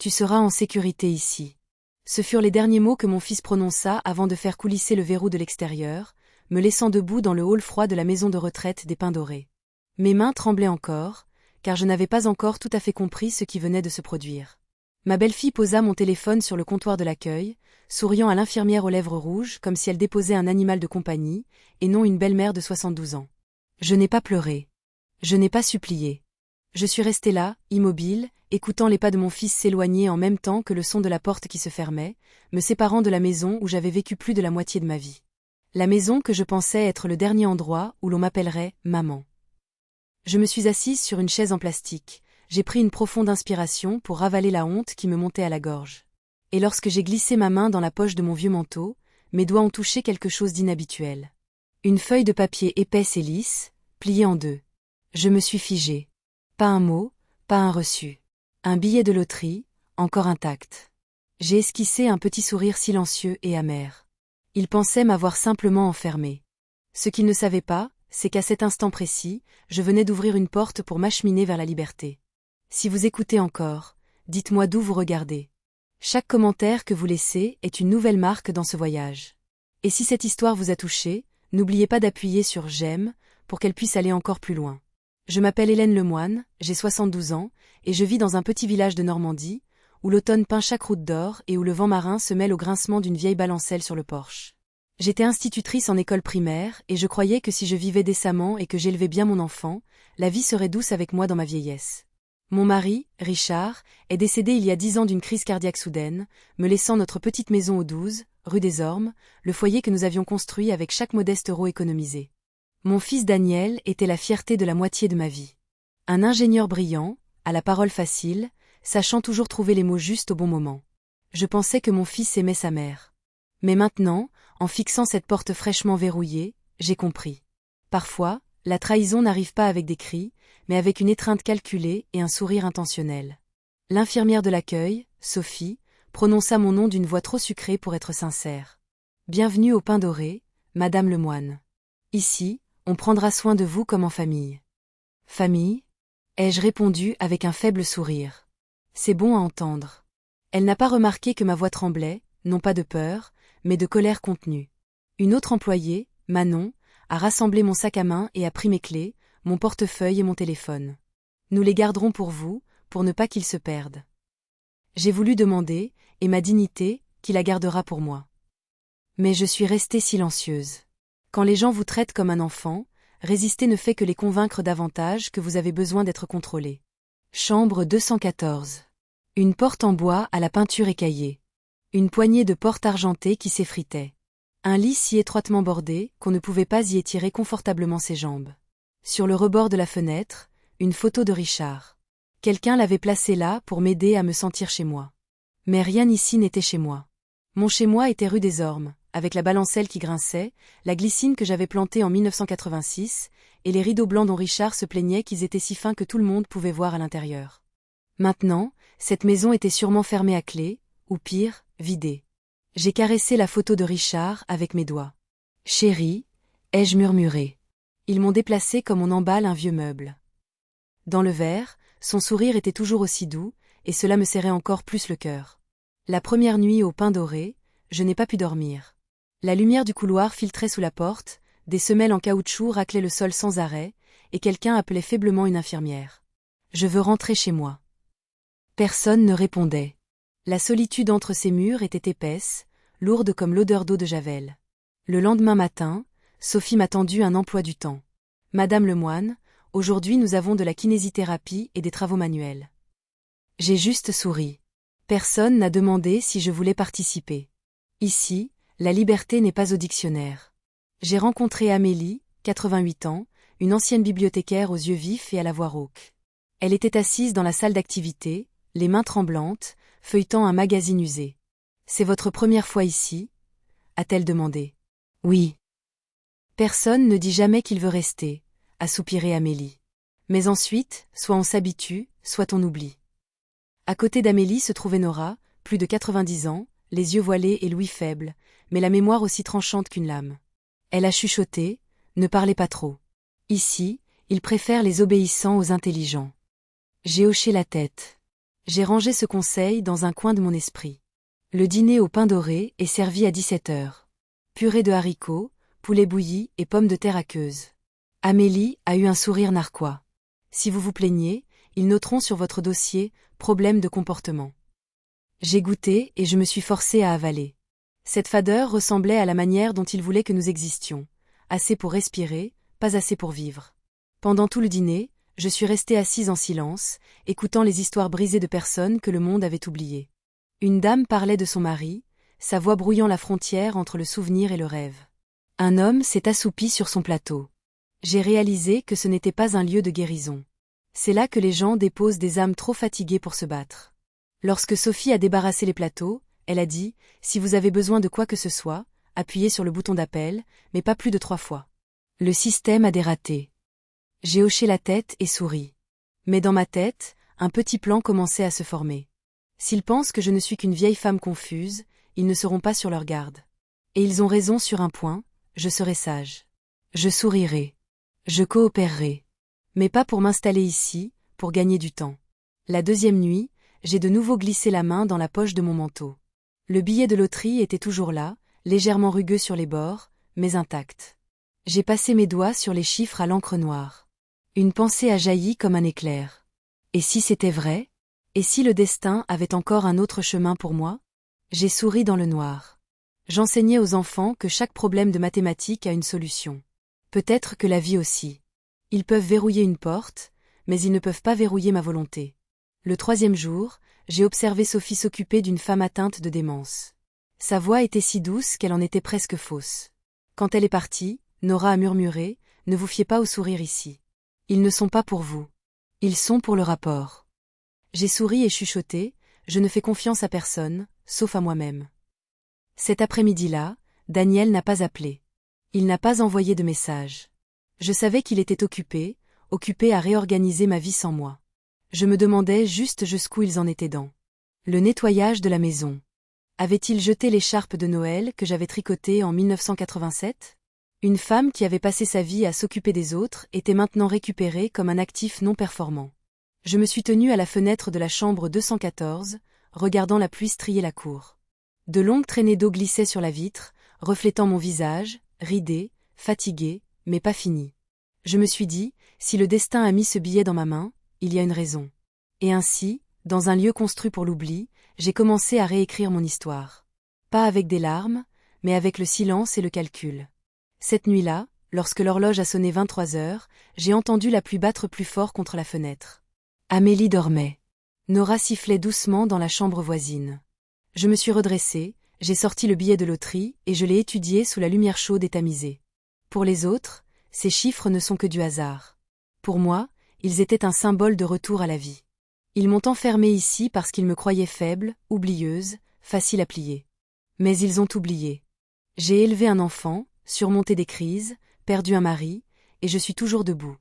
Tu seras en sécurité ici. Ce furent les derniers mots que mon fils prononça avant de faire coulisser le verrou de l'extérieur, me laissant debout dans le hall froid de la maison de retraite des Pins Dorés. Mes mains tremblaient encore, car je n'avais pas encore tout à fait compris ce qui venait de se produire. Ma belle-fille posa mon téléphone sur le comptoir de l'accueil, souriant à l'infirmière aux lèvres rouges comme si elle déposait un animal de compagnie, et non une belle-mère de 72 ans. Je n'ai pas pleuré. Je n'ai pas supplié. Je suis restée là, immobile, écoutant les pas de mon fils s'éloigner en même temps que le son de la porte qui se fermait, me séparant de la maison où j'avais vécu plus de la moitié de ma vie. La maison que je pensais être le dernier endroit où l'on m'appellerait « maman ». Je me suis assise sur une chaise en plastique, j'ai pris une profonde inspiration pour ravaler la honte qui me montait à la gorge. Et lorsque j'ai glissé ma main dans la poche de mon vieux manteau, mes doigts ont touché quelque chose d'inhabituel. Une feuille de papier épaisse et lisse, pliée en deux. Je me suis figée. Pas un mot, pas un reçu. Un billet de loterie, encore intact. J'ai esquissé un petit sourire silencieux et amer. Il pensait m'avoir simplement enfermé. Ce qu'il ne savait pas, c'est qu'à cet instant précis, je venais d'ouvrir une porte pour m'acheminer vers la liberté. Si vous écoutez encore, dites-moi d'où vous regardez. Chaque commentaire que vous laissez est une nouvelle marque dans ce voyage. Et si cette histoire vous a touché, n'oubliez pas d'appuyer sur « j'aime » pour qu'elle puisse aller encore plus loin. Je m'appelle Hélène Lemoine, j'ai 72 ans, et je vis dans un petit village de Normandie, où l'automne peint chaque route d'or et où le vent marin se mêle au grincement d'une vieille balancelle sur le porche. J'étais institutrice en école primaire, et je croyais que si je vivais décemment et que j'élevais bien mon enfant, la vie serait douce avec moi dans ma vieillesse. Mon mari, Richard, est décédé il y a 10 ans d'une crise cardiaque soudaine, me laissant notre petite maison au 12, rue des Ormes, le foyer que nous avions construit avec chaque modeste euro économisé. Mon fils Daniel était la fierté de la moitié de ma vie. Un ingénieur brillant, à la parole facile, sachant toujours trouver les mots justes au bon moment. Je pensais que mon fils aimait sa mère. Mais maintenant, en fixant cette porte fraîchement verrouillée, j'ai compris. Parfois, la trahison n'arrive pas avec des cris, mais avec une étreinte calculée et un sourire intentionnel. L'infirmière de l'accueil, Sophie, prononça mon nom d'une voix trop sucrée pour être sincère. Bienvenue au Pins Dorés, Madame Lemoine. Ici, on prendra soin de vous comme en famille. Famille ? Ai-je répondu avec un faible sourire. C'est bon à entendre. Elle n'a pas remarqué que ma voix tremblait, non pas de peur, mais de colère contenue. Une autre employée, Manon, a rassemblé mon sac à main et a pris mes clés, mon portefeuille et mon téléphone. Nous les garderons pour vous, pour ne pas qu'ils se perdent. J'ai voulu demander, et ma dignité, qui la gardera pour moi. Mais je suis restée silencieuse. Quand les gens vous traitent comme un enfant, résister ne fait que les convaincre davantage que vous avez besoin d'être contrôlé. Chambre 214. Une porte en bois à la peinture écaillée. Une poignée de porte argentée qui s'effritait. Un lit si étroitement bordé qu'on ne pouvait pas y étirer confortablement ses jambes. Sur le rebord de la fenêtre, une photo de Richard. Quelqu'un l'avait placée là pour m'aider à me sentir chez moi. Mais rien ici n'était chez moi. Mon chez-moi était rue des Ormes, avec la balancelle qui grinçait, la glycine que j'avais plantée en 1986, et les rideaux blancs dont Richard se plaignait qu'ils étaient si fins que tout le monde pouvait voir à l'intérieur. Maintenant, cette maison était sûrement fermée à clé, ou pire, vidée. J'ai caressé la photo de Richard avec mes doigts. « Chérie », ai-je murmuré. Ils m'ont déplacé comme on emballe un vieux meuble. Dans le verre, son sourire était toujours aussi doux, et cela me serrait encore plus le cœur. La première nuit au Pins Dorés, je n'ai pas pu dormir. La lumière du couloir filtrait sous la porte, des semelles en caoutchouc raclaient le sol sans arrêt, et quelqu'un appelait faiblement une infirmière. Je veux rentrer chez moi. Personne ne répondait. La solitude entre ces murs était épaisse, lourde comme l'odeur d'eau de Javel. Le lendemain matin, Sophie m'a tendu un emploi du temps. Madame Lemoine, aujourd'hui nous avons de la kinésithérapie et des travaux manuels. J'ai juste souri. Personne n'a demandé si je voulais participer. Ici, la liberté n'est pas au dictionnaire. J'ai rencontré Amélie, 88 ans, une ancienne bibliothécaire aux yeux vifs et à la voix rauque. Elle était assise dans la salle d'activité, les mains tremblantes, feuilletant un magazine usé. « C'est votre première fois ici ?» a-t-elle demandé. « Oui. » Personne ne dit jamais qu'il veut rester, a soupiré Amélie. Mais ensuite, soit on s'habitue, soit on oublie. À côté d'Amélie se trouvait Nora, plus de 90 ans, les yeux voilés et l'ouïe faible, mais la mémoire aussi tranchante qu'une lame. Elle a chuchoté, ne parlez pas trop. Ici, ils préfèrent les obéissants aux intelligents. J'ai hoché la tête. J'ai rangé ce conseil dans un coin de mon esprit. Le dîner au pain doré est servi à 17 heures. Purée de haricots, poulet bouilli et pommes de terre aqueuses. Amélie a eu un sourire narquois. Si vous vous plaignez, ils noteront sur votre dossier « problème de comportement ». J'ai goûté et je me suis forcée à avaler. Cette fadeur ressemblait à la manière dont ils voulaient que nous existions. Assez pour respirer, pas assez pour vivre. Pendant tout le dîner, je suis restée assise en silence, écoutant les histoires brisées de personnes que le monde avait oubliées. Une dame parlait de son mari, sa voix brouillant la frontière entre le souvenir et le rêve. Un homme s'est assoupi sur son plateau. J'ai réalisé que ce n'était pas un lieu de guérison. C'est là que les gens déposent des âmes trop fatiguées pour se battre. Lorsque Sophie a débarrassé les plateaux, elle a dit « Si vous avez besoin de quoi que ce soit, appuyez sur le bouton d'appel, mais pas plus de 3 fois. » Le système a dératé. J'ai hoché la tête et souri. Mais dans ma tête, un petit plan commençait à se former. S'ils pensent que je ne suis qu'une vieille femme confuse, ils ne seront pas sur leur garde. Et ils ont raison sur un point, je serai sage. Je sourirai. Je coopérerai. Mais pas pour m'installer ici, pour gagner du temps. La deuxième nuit, j'ai de nouveau glissé la main dans la poche de mon manteau. Le billet de loterie était toujours là, légèrement rugueux sur les bords, mais intact. J'ai passé mes doigts sur les chiffres à l'encre noire. Une pensée a jailli comme un éclair. Et si c'était vrai? Et si le destin avait encore un autre chemin pour moi? J'ai souri dans le noir. J'enseignais aux enfants que chaque problème de mathématiques a une solution. Peut-être que la vie aussi. Ils peuvent verrouiller une porte, mais ils ne peuvent pas verrouiller ma volonté. Le 3e jour, j'ai observé Sophie s'occuper d'une femme atteinte de démence. Sa voix était si douce qu'elle en était presque fausse. Quand elle est partie, Nora a murmuré « Ne vous fiez pas au sourire ici. Ils ne sont pas pour vous. Ils sont pour le rapport. » J'ai souri et chuchoté « Je ne fais confiance à personne, sauf à moi-même. » Cet après-midi-là, Daniel n'a pas appelé. Il n'a pas envoyé de message. Je savais qu'il était occupé à réorganiser ma vie sans moi. Je me demandais juste jusqu'où ils en étaient dans le nettoyage de la maison. Avait-il jeté l'écharpe de Noël que j'avais tricotée en 1987? Une femme qui avait passé sa vie à s'occuper des autres était maintenant récupérée comme un actif non performant. Je me suis tenue à la fenêtre de la chambre 214, regardant la pluie strier la cour. De longues traînées d'eau glissaient sur la vitre, reflétant mon visage, ridé, fatigué, mais pas fini. Je me suis dit, si le destin a mis ce billet dans ma main, il y a une raison. Et ainsi, dans un lieu construit pour l'oubli, j'ai commencé à réécrire mon histoire. Pas avec des larmes, mais avec le silence et le calcul. Cette nuit-là, lorsque l'horloge a sonné 23 heures, j'ai entendu la pluie battre plus fort contre la fenêtre. Amélie dormait. Nora sifflait doucement dans la chambre voisine. Je me suis redressée, j'ai sorti le billet de loterie et je l'ai étudié sous la lumière chaude et tamisée. Pour les autres, ces chiffres ne sont que du hasard. Pour moi, ils étaient un symbole de retour à la vie. Ils m'ont enfermée ici parce qu'ils me croyaient faible, oublieuse, facile à plier. Mais ils ont oublié. J'ai élevé un enfant, surmonté des crises, perdu un mari, et je suis toujours debout.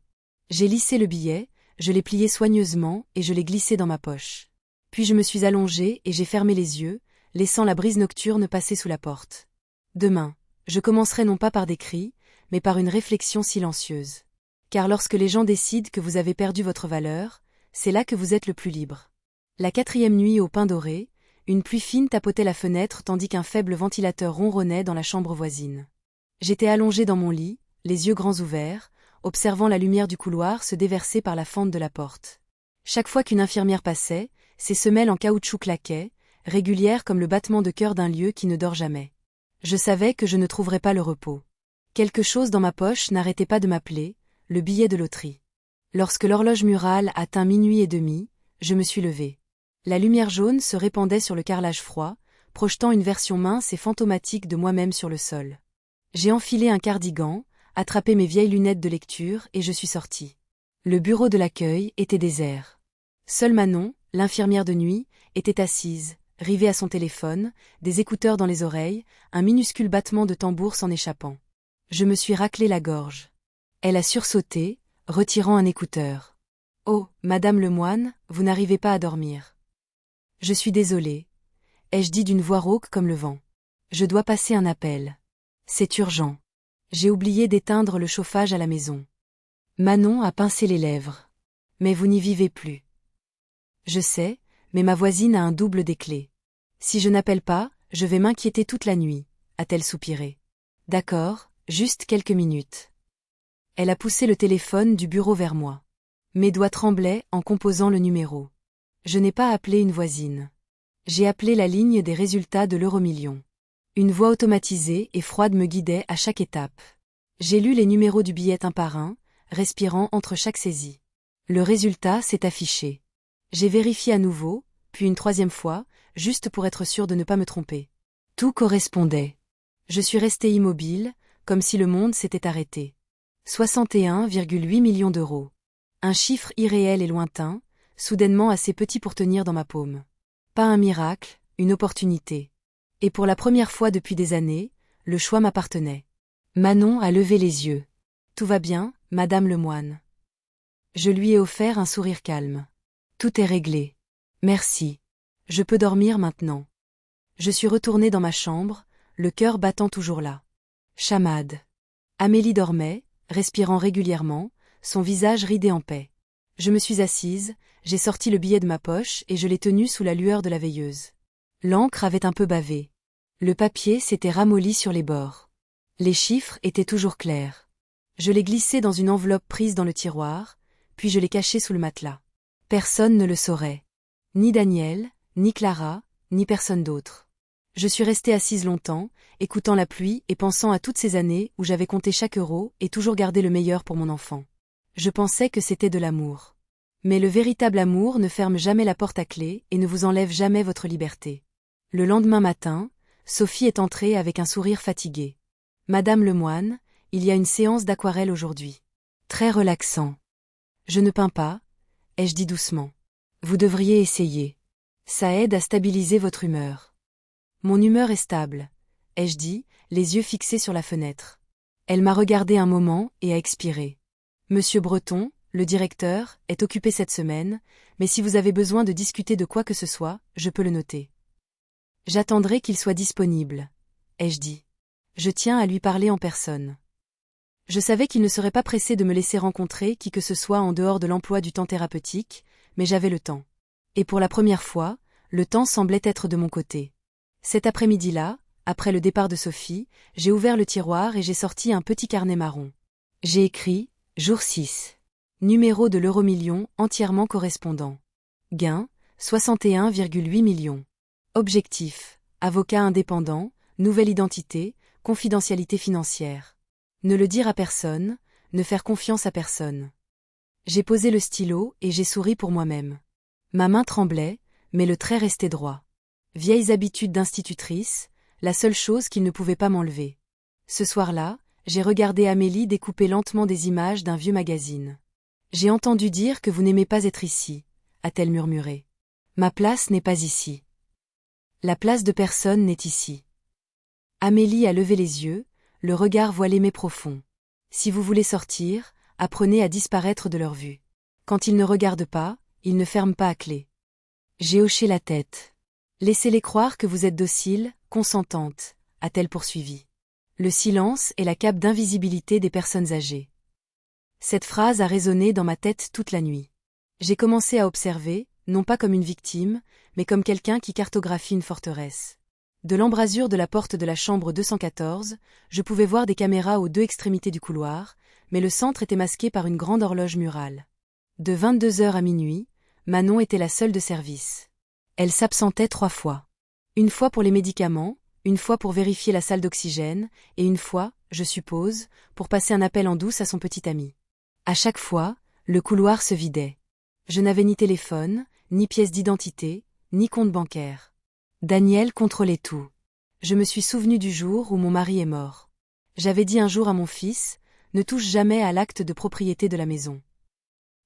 J'ai lissé le billet, je l'ai plié soigneusement et je l'ai glissé dans ma poche. Puis je me suis allongée et j'ai fermé les yeux, laissant la brise nocturne passer sous la porte. Demain, je commencerai non pas par des cris, mais par une réflexion silencieuse. Car lorsque les gens décident que vous avez perdu votre valeur, c'est là que vous êtes le plus libre. La 4e nuit au pain doré, une pluie fine tapotait la fenêtre tandis qu'un faible ventilateur ronronnait dans la chambre voisine. J'étais allongée dans mon lit, les yeux grands ouverts, observant la lumière du couloir se déverser par la fente de la porte. Chaque fois qu'une infirmière passait, ses semelles en caoutchouc claquaient, régulières comme le battement de cœur d'un lieu qui ne dort jamais. Je savais que je ne trouverais pas le repos. Quelque chose dans ma poche n'arrêtait pas de m'appeler, le billet de loterie. Lorsque l'horloge murale atteint 00h30, je me suis levée. La lumière jaune se répandait sur le carrelage froid, projetant une version mince et fantomatique de moi-même sur le sol. J'ai enfilé un cardigan, attrapé mes vieilles lunettes de lecture et je suis sortie. Le bureau de l'accueil était désert. Seule Manon, l'infirmière de nuit, était assise, rivée à son téléphone, des écouteurs dans les oreilles, un minuscule battement de tambour s'en échappant. Je me suis raclé la gorge. Elle a sursauté, retirant un écouteur. « Oh, Madame Lemoine, vous n'arrivez pas à dormir. »« Je suis désolée. » ai-je dit d'une voix rauque comme le vent. « Je dois passer un appel. C'est urgent. J'ai oublié d'éteindre le chauffage à la maison. » Manon a pincé les lèvres. « Mais vous n'y vivez plus. » « Je sais, Mais ma voisine a un double des clés. Si je n'appelle pas, je vais m'inquiéter toute la nuit, a-t-elle soupiré. D'accord, juste quelques minutes. Elle a poussé le téléphone du bureau vers moi. Mes doigts tremblaient en composant le numéro. Je n'ai pas appelé une voisine. J'ai appelé la ligne des résultats de l'Euromillion. Une voix automatisée et froide me guidait à chaque étape. J'ai lu les numéros du billet un par un, respirant entre chaque saisie. Le résultat s'est affiché. J'ai vérifié à nouveau, puis une troisième fois, juste pour être sûr de ne pas me tromper. Tout correspondait. Je suis resté immobile, comme si le monde s'était arrêté. 61,8 millions d'euros. Un chiffre irréel et lointain, soudainement assez petit pour tenir dans ma paume. Pas un miracle, une opportunité. Et pour la première fois depuis des années, le choix m'appartenait. Manon a levé les yeux. Tout va bien, Madame Lemoine. Je lui ai offert un sourire calme. Tout est réglé. Merci. Je peux dormir maintenant. Je suis retournée dans ma chambre, le cœur battant toujours là. Chamade. Amélie dormait, respirant régulièrement, son visage ridé en paix. Je me suis assise, j'ai sorti le billet de ma poche et je l'ai tenu sous la lueur de la veilleuse. L'encre avait un peu bavé. Le papier s'était ramolli sur les bords. Les chiffres étaient toujours clairs. Je l'ai glissé dans une enveloppe prise dans le tiroir, puis je l'ai caché sous le matelas. Personne ne le saurait. Ni Daniel, ni Clara, ni personne d'autre. Je suis restée assise longtemps, écoutant la pluie et pensant à toutes ces années où j'avais compté chaque euro et toujours gardé le meilleur pour mon enfant. Je pensais que c'était de l'amour. Mais le véritable amour ne ferme jamais la porte à clé et ne vous enlève jamais votre liberté. Le lendemain matin, Sophie est entrée avec un sourire fatigué. Madame Lemoine, il y a une séance d'aquarelle aujourd'hui. Très relaxant. Je ne peins pas, ai-je dit doucement. Vous devriez essayer. Ça aide à stabiliser votre humeur. Mon humeur est stable, ai-je dit, les yeux fixés sur la fenêtre. Elle m'a regardé un moment et a expiré. Monsieur Breton, le directeur, est occupé cette semaine, mais si vous avez besoin de discuter de quoi que ce soit, je peux le noter. J'attendrai qu'il soit disponible, ai-je dit. Je tiens à lui parler en personne. Je savais qu'il ne serait pas pressé de me laisser rencontrer qui que ce soit en dehors de l'emploi du temps thérapeutique, mais j'avais le temps. Et pour la première fois, le temps semblait être de mon côté. Cet après-midi-là, après le départ de Sophie, j'ai ouvert le tiroir et j'ai sorti un petit carnet marron. J'ai écrit « Jour 6 ». Numéro de l'Euromillion entièrement correspondant. Gain, 61,8 millions. Objectif, avocat indépendant, nouvelle identité, confidentialité financière. Ne le dire à personne, ne faire confiance à personne. J'ai posé le stylo et j'ai souri pour moi-même. Ma main tremblait, mais le trait restait droit. Vieilles habitudes d'institutrice, la seule chose qu'il ne pouvait pas m'enlever. Ce soir-là, j'ai regardé Amélie découper lentement des images d'un vieux magazine. J'ai entendu dire que vous n'aimez pas être ici, a-t-elle murmuré. Ma place n'est pas ici. La place de personne n'est ici. Amélie a levé les yeux, le regard voilé mais profond. Si vous voulez sortir, apprenez à disparaître de leur vue. Quand ils ne regardent pas, ils ne ferment pas à clé. J'ai hoché la tête. Laissez-les croire que vous êtes docile, consentante, a-t-elle poursuivi. Le silence est la cape d'invisibilité des personnes âgées. Cette phrase a résonné dans ma tête toute la nuit. J'ai commencé à observer, non pas comme une victime, mais comme quelqu'un qui cartographie une forteresse. De l'embrasure de la porte de la chambre 214, je pouvais voir des caméras aux deux extrémités du couloir, mais le centre était masqué par une grande horloge murale. De 22h à minuit, Manon était la seule de service. Elle s'absentait 3 fois. Une fois pour les médicaments, une fois pour vérifier la salle d'oxygène, et une fois, je suppose, pour passer un appel en douce à son petit ami. À chaque fois, le couloir se vidait. Je n'avais ni téléphone, ni pièce d'identité, ni compte bancaire. Daniel contrôlait tout. Je me suis souvenu du jour où mon mari est mort. J'avais dit un jour à mon fils, ne touche jamais à l'acte de propriété de la maison.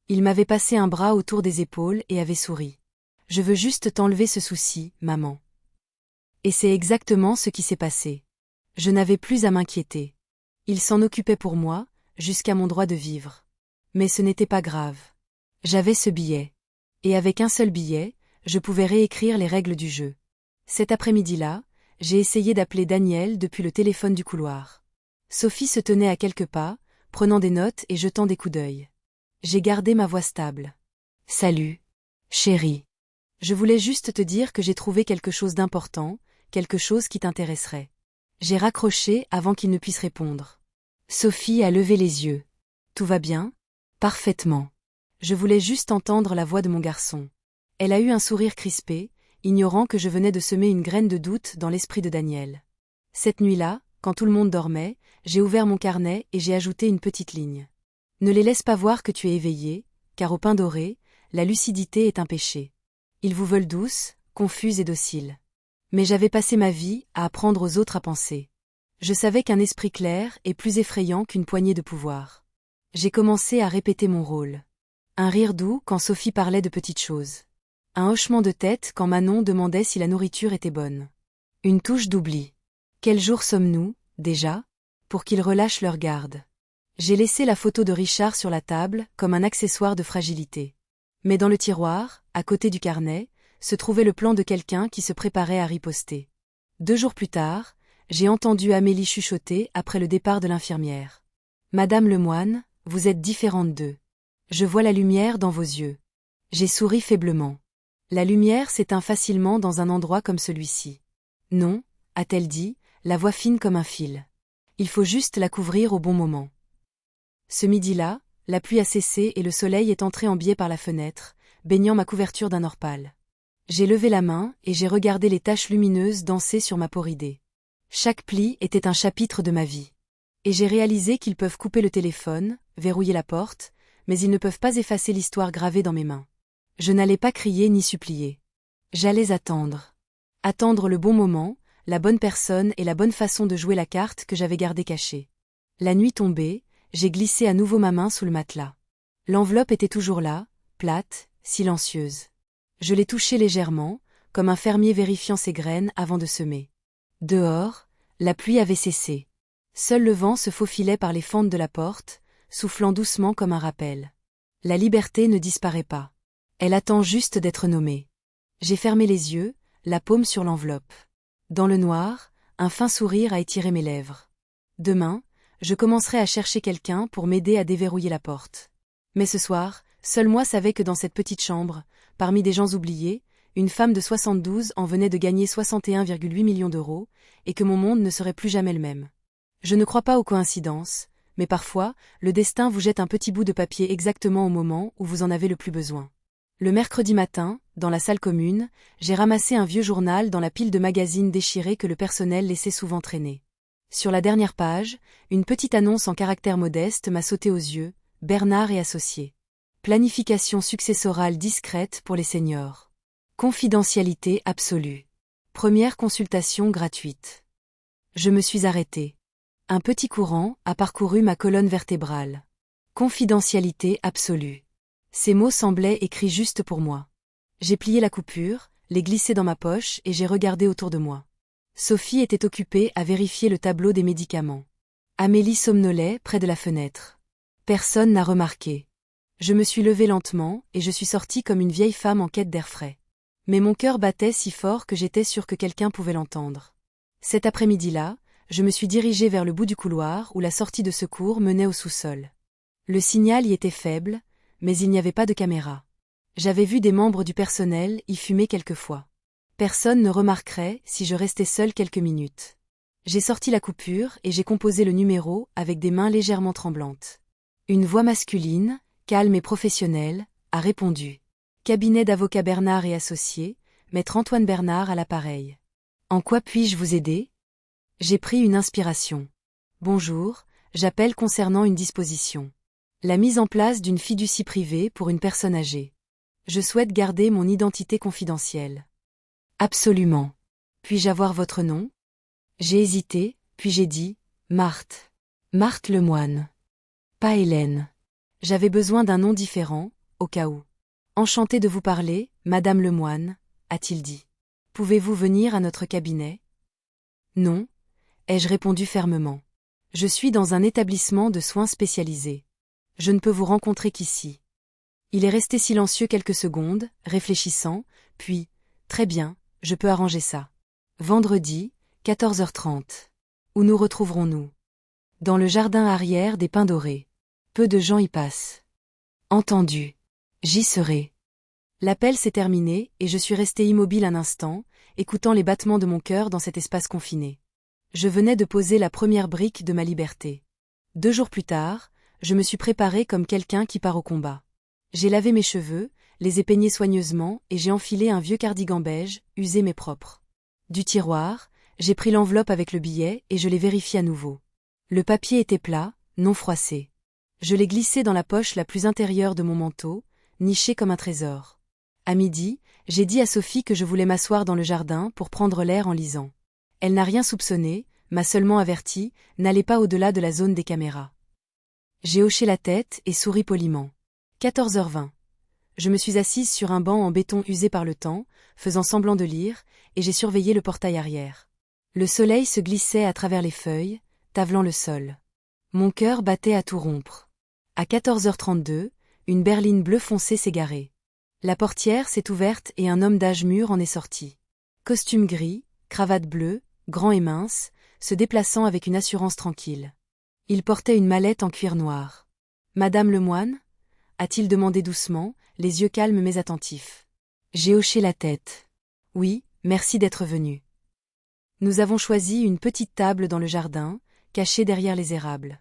Il m'avait passé un bras autour des épaules et avait souri. Je veux juste t'enlever ce souci, maman. Et c'est exactement ce qui s'est passé. Je n'avais plus à m'inquiéter. Il s'en occupait pour moi, jusqu'à mon droit de vivre. Mais ce n'était pas grave. J'avais ce billet. Et avec un seul billet, je pouvais réécrire les règles du jeu. Cet après-midi-là, j'ai essayé d'appeler Daniel depuis le téléphone du couloir. Sophie se tenait à quelques pas, prenant des notes et jetant des coups d'œil. J'ai gardé ma voix stable. Salut, chérie. Je voulais juste te dire que j'ai trouvé quelque chose d'important, quelque chose qui t'intéresserait. J'ai raccroché avant qu'il ne puisse répondre. Sophie a levé les yeux. Tout va bien? Parfaitement. Je voulais juste entendre la voix de mon garçon. Elle a eu un sourire crispé, ignorant que je venais de semer une graine de doute dans l'esprit de Daniel. Cette nuit-là, quand tout le monde dormait, j'ai ouvert mon carnet et j'ai ajouté une petite ligne. Ne les laisse pas voir que tu es éveillé, car au pain doré, la lucidité est un péché. Ils vous veulent douce, confuse et docile. Mais j'avais passé ma vie à apprendre aux autres à penser. Je savais qu'un esprit clair est plus effrayant qu'une poignée de pouvoir. J'ai commencé à répéter mon rôle. Un rire doux quand Sophie parlait de petites choses. Un hochement de tête quand Manon demandait si la nourriture était bonne. Une touche d'oubli. Quel jour sommes-nous, déjà, pour qu'ils relâchent leur garde? J'ai laissé la photo de Richard sur la table comme un accessoire de fragilité. Mais dans le tiroir, à côté du carnet, se trouvait le plan de quelqu'un qui se préparait à riposter. 2 jours plus tard, j'ai entendu Amélie chuchoter après le départ de l'infirmière. Madame Lemoine, vous êtes différente d'eux. Je vois la lumière dans vos yeux. J'ai souri faiblement. La lumière s'éteint facilement dans un endroit comme celui-ci. Non, a-t-elle dit, la voix fine comme un fil. Il faut juste la couvrir au bon moment. Ce midi-là, la pluie a cessé et le soleil est entré en biais par la fenêtre, baignant ma couverture d'un or pâle. J'ai levé la main et j'ai regardé les taches lumineuses danser sur ma peau ridée. Chaque pli était un chapitre de ma vie. Et j'ai réalisé qu'ils peuvent couper le téléphone, verrouiller la porte, mais ils ne peuvent pas effacer l'histoire gravée dans mes mains. Je n'allais pas crier ni supplier. J'allais attendre. Attendre le bon moment, la bonne personne et la bonne façon de jouer la carte que j'avais gardée cachée. La nuit tombée, j'ai glissé à nouveau ma main sous le matelas. L'enveloppe était toujours là, plate, silencieuse. Je l'ai touchée légèrement, comme un fermier vérifiant ses graines avant de semer. Dehors, la pluie avait cessé. Seul le vent se faufilait par les fentes de la porte, soufflant doucement comme un rappel. La liberté ne disparaît pas. Elle attend juste d'être nommée. J'ai fermé les yeux, la paume sur l'enveloppe. Dans le noir, un fin sourire a étiré mes lèvres. Demain, je commencerai à chercher quelqu'un pour m'aider à déverrouiller la porte. Mais ce soir, seul moi savais que dans cette petite chambre, parmi des gens oubliés, une femme de 72 en venait de gagner 61,8 millions d'euros, et que mon monde ne serait plus jamais le même. Je ne crois pas aux coïncidences, mais parfois, le destin vous jette un petit bout de papier exactement au moment où vous en avez le plus besoin. Le mercredi matin, dans la salle commune, j'ai ramassé un vieux journal dans la pile de magazines déchirés que le personnel laissait souvent traîner. Sur la dernière page, une petite annonce en caractères modestes m'a sauté aux yeux, Bernard et associés. Planification successorale discrète pour les seniors. Confidentialité absolue. Première consultation gratuite. Je me suis arrêtée. Un petit courant a parcouru ma colonne vertébrale. Confidentialité absolue. Ces mots semblaient écrits juste pour moi. J'ai plié la coupure, les glissé dans ma poche et j'ai regardé autour de moi. Sophie était occupée à vérifier le tableau des médicaments. Amélie somnolait près de la fenêtre. Personne n'a remarqué. Je me suis levée lentement et je suis sortie comme une vieille femme en quête d'air frais. Mais mon cœur battait si fort que j'étais sûre que quelqu'un pouvait l'entendre. Cet après-midi-là, je me suis dirigée vers le bout du couloir où la sortie de secours menait au sous-sol. Le signal y était faible, mais il n'y avait pas de caméra. J'avais vu des membres du personnel y fumer quelquefois. Personne ne remarquerait si je restais seule quelques minutes. J'ai sorti la coupure et j'ai composé le numéro avec des mains légèrement tremblantes. Une voix masculine, calme et professionnelle, a répondu. Cabinet d'avocats Bernard et associés, maître Antoine Bernard à l'appareil. En quoi puis-je vous aider? J'ai pris une inspiration. Bonjour, j'appelle concernant une disposition. La mise en place d'une fiducie privée pour une personne âgée. Je souhaite garder mon identité confidentielle. Absolument. Puis-je avoir votre nom? J'ai hésité, puis j'ai dit, Marthe. Marthe Lemoine. Pas Hélène. J'avais besoin d'un nom différent, au cas où. Enchanté de vous parler, Madame Lemoine, a-t-il dit. Pouvez-vous venir à notre cabinet? Non, ai-je répondu fermement. Je suis dans un établissement de soins spécialisés. Je ne peux vous rencontrer qu'ici. Il est resté silencieux quelques secondes, réfléchissant, puis, très bien, je peux arranger ça. Vendredi, 14h30. Où nous retrouverons-nous? Dans le jardin arrière des Pins Dorés. Peu de gens y passent. Entendu. J'y serai. L'appel s'est terminé et je suis restée immobile un instant, écoutant les battements de mon cœur dans cet espace confiné. Je venais de poser la première brique de ma liberté. 2 jours plus tard, je me suis préparée comme quelqu'un qui part au combat. J'ai lavé mes cheveux, les ai peignés soigneusement et j'ai enfilé un vieux cardigan beige, usé mais propre. Du tiroir, j'ai pris l'enveloppe avec le billet et je l'ai vérifié à nouveau. Le papier était plat, non froissé. Je l'ai glissé dans la poche la plus intérieure de mon manteau, niché comme un trésor. À midi, j'ai dit à Sophie que je voulais m'asseoir dans le jardin pour prendre l'air en lisant. Elle n'a rien soupçonné, m'a seulement averti, n'allez pas au-delà de la zone des caméras. J'ai hoché la tête et souri poliment. 14h20. Je me suis assise sur un banc en béton usé par le temps, faisant semblant de lire, et j'ai surveillé le portail arrière. Le soleil se glissait à travers les feuilles, tavelant le sol. Mon cœur battait à tout rompre. À 14h32, une berline bleu foncé s'est garée. La portière s'est ouverte et un homme d'âge mûr en est sorti. Costume gris, cravate bleue, grand et mince, se déplaçant avec une assurance tranquille. Il portait une mallette en cuir noir. « Madame Lemoine » a-t-il demandé doucement, les yeux calmes mais attentifs. J'ai hoché la tête. « Oui, merci d'être venu. » Nous avons choisi une petite table dans le jardin, cachée derrière les érables.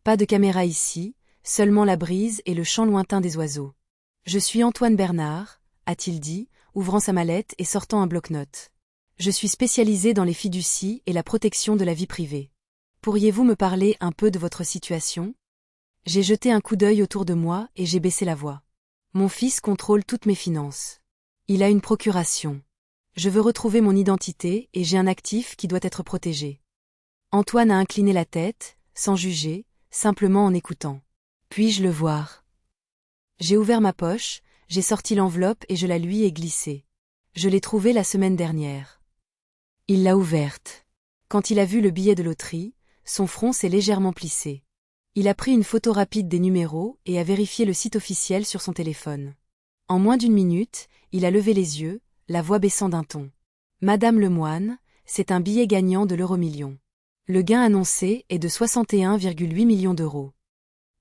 Pas de caméra ici, seulement la brise et le chant lointain des oiseaux. « Je suis Antoine Bernard » a-t-il dit, ouvrant sa mallette et sortant un bloc-notes. « Je suis spécialisé dans les fiducies et la protection de la vie privée. Pourriez-vous me parler un peu de votre situation ?» J'ai jeté un coup d'œil autour de moi et j'ai baissé la voix. Mon fils contrôle toutes mes finances. Il a une procuration. Je veux retrouver mon identité et j'ai un actif qui doit être protégé. Antoine a incliné la tête, sans juger, simplement en écoutant. Puis-je le voir ? J'ai ouvert ma poche, j'ai sorti l'enveloppe et je la lui ai glissée. Je l'ai trouvée la semaine dernière. Il l'a ouverte. Quand il a vu le billet de loterie, son front s'est légèrement plissé. Il a pris une photo rapide des numéros et a vérifié le site officiel sur son téléphone. En moins d'1 minute, il a levé les yeux, la voix baissant d'un ton. « Madame Lemoine, c'est un billet gagnant de l'euro-million. Le gain annoncé est de 61,8 millions d'euros. »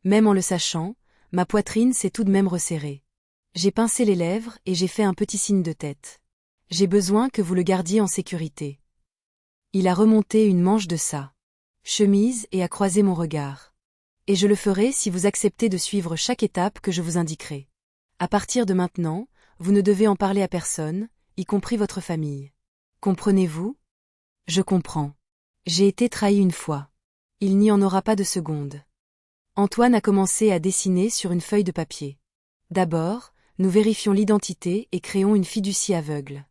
Même en le sachant, ma poitrine s'est tout de même resserrée. J'ai pincé les lèvres et j'ai fait un petit signe de tête. « J'ai besoin que vous le gardiez en sécurité. » Il a remonté une manche de sa chemise et a croisé mon regard. Et je le ferai si vous acceptez de suivre chaque étape que je vous indiquerai. À partir de maintenant, vous ne devez en parler à personne, y compris votre famille. Comprenez-vous ? Je comprends. J'ai été trahi une fois. Il n'y en aura pas de seconde. Antoine a commencé à dessiner sur une feuille de papier. D'abord, nous vérifions l'identité et créons une fiducie aveugle.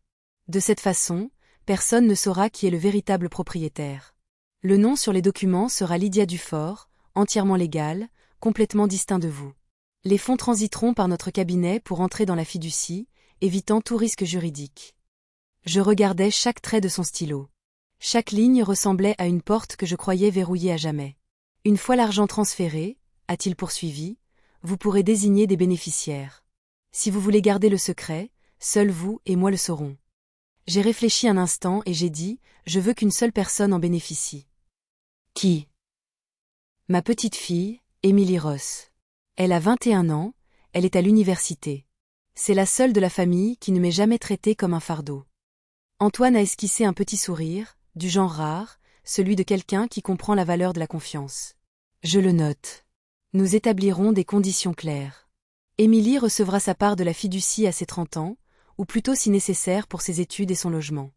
De cette façon, personne ne saura qui est le véritable propriétaire. Le nom sur les documents sera Lydia Dufort, entièrement légal, complètement distinct de vous. Les fonds transiteront par notre cabinet pour entrer dans la fiducie, évitant tout risque juridique. Je regardais chaque trait de son stylo. Chaque ligne ressemblait à une porte que je croyais verrouillée à jamais. Une fois l'argent transféré, a-t-il poursuivi, vous pourrez désigner des bénéficiaires. Si vous voulez garder le secret, seuls vous et moi le saurons. J'ai réfléchi un instant et j'ai dit, je veux qu'une seule personne en bénéficie. Qui ? Ma petite fille, Émilie Ross. Elle a 21 ans, elle est à l'université. C'est la seule de la famille qui ne m'ait jamais traitée comme un fardeau. Antoine a esquissé un petit sourire, du genre rare, celui de quelqu'un qui comprend la valeur de la confiance. Je le note. Nous établirons des conditions claires. Émilie recevra sa part de la fiducie à ses 30 ans, ou plutôt si nécessaire pour ses études et son logement.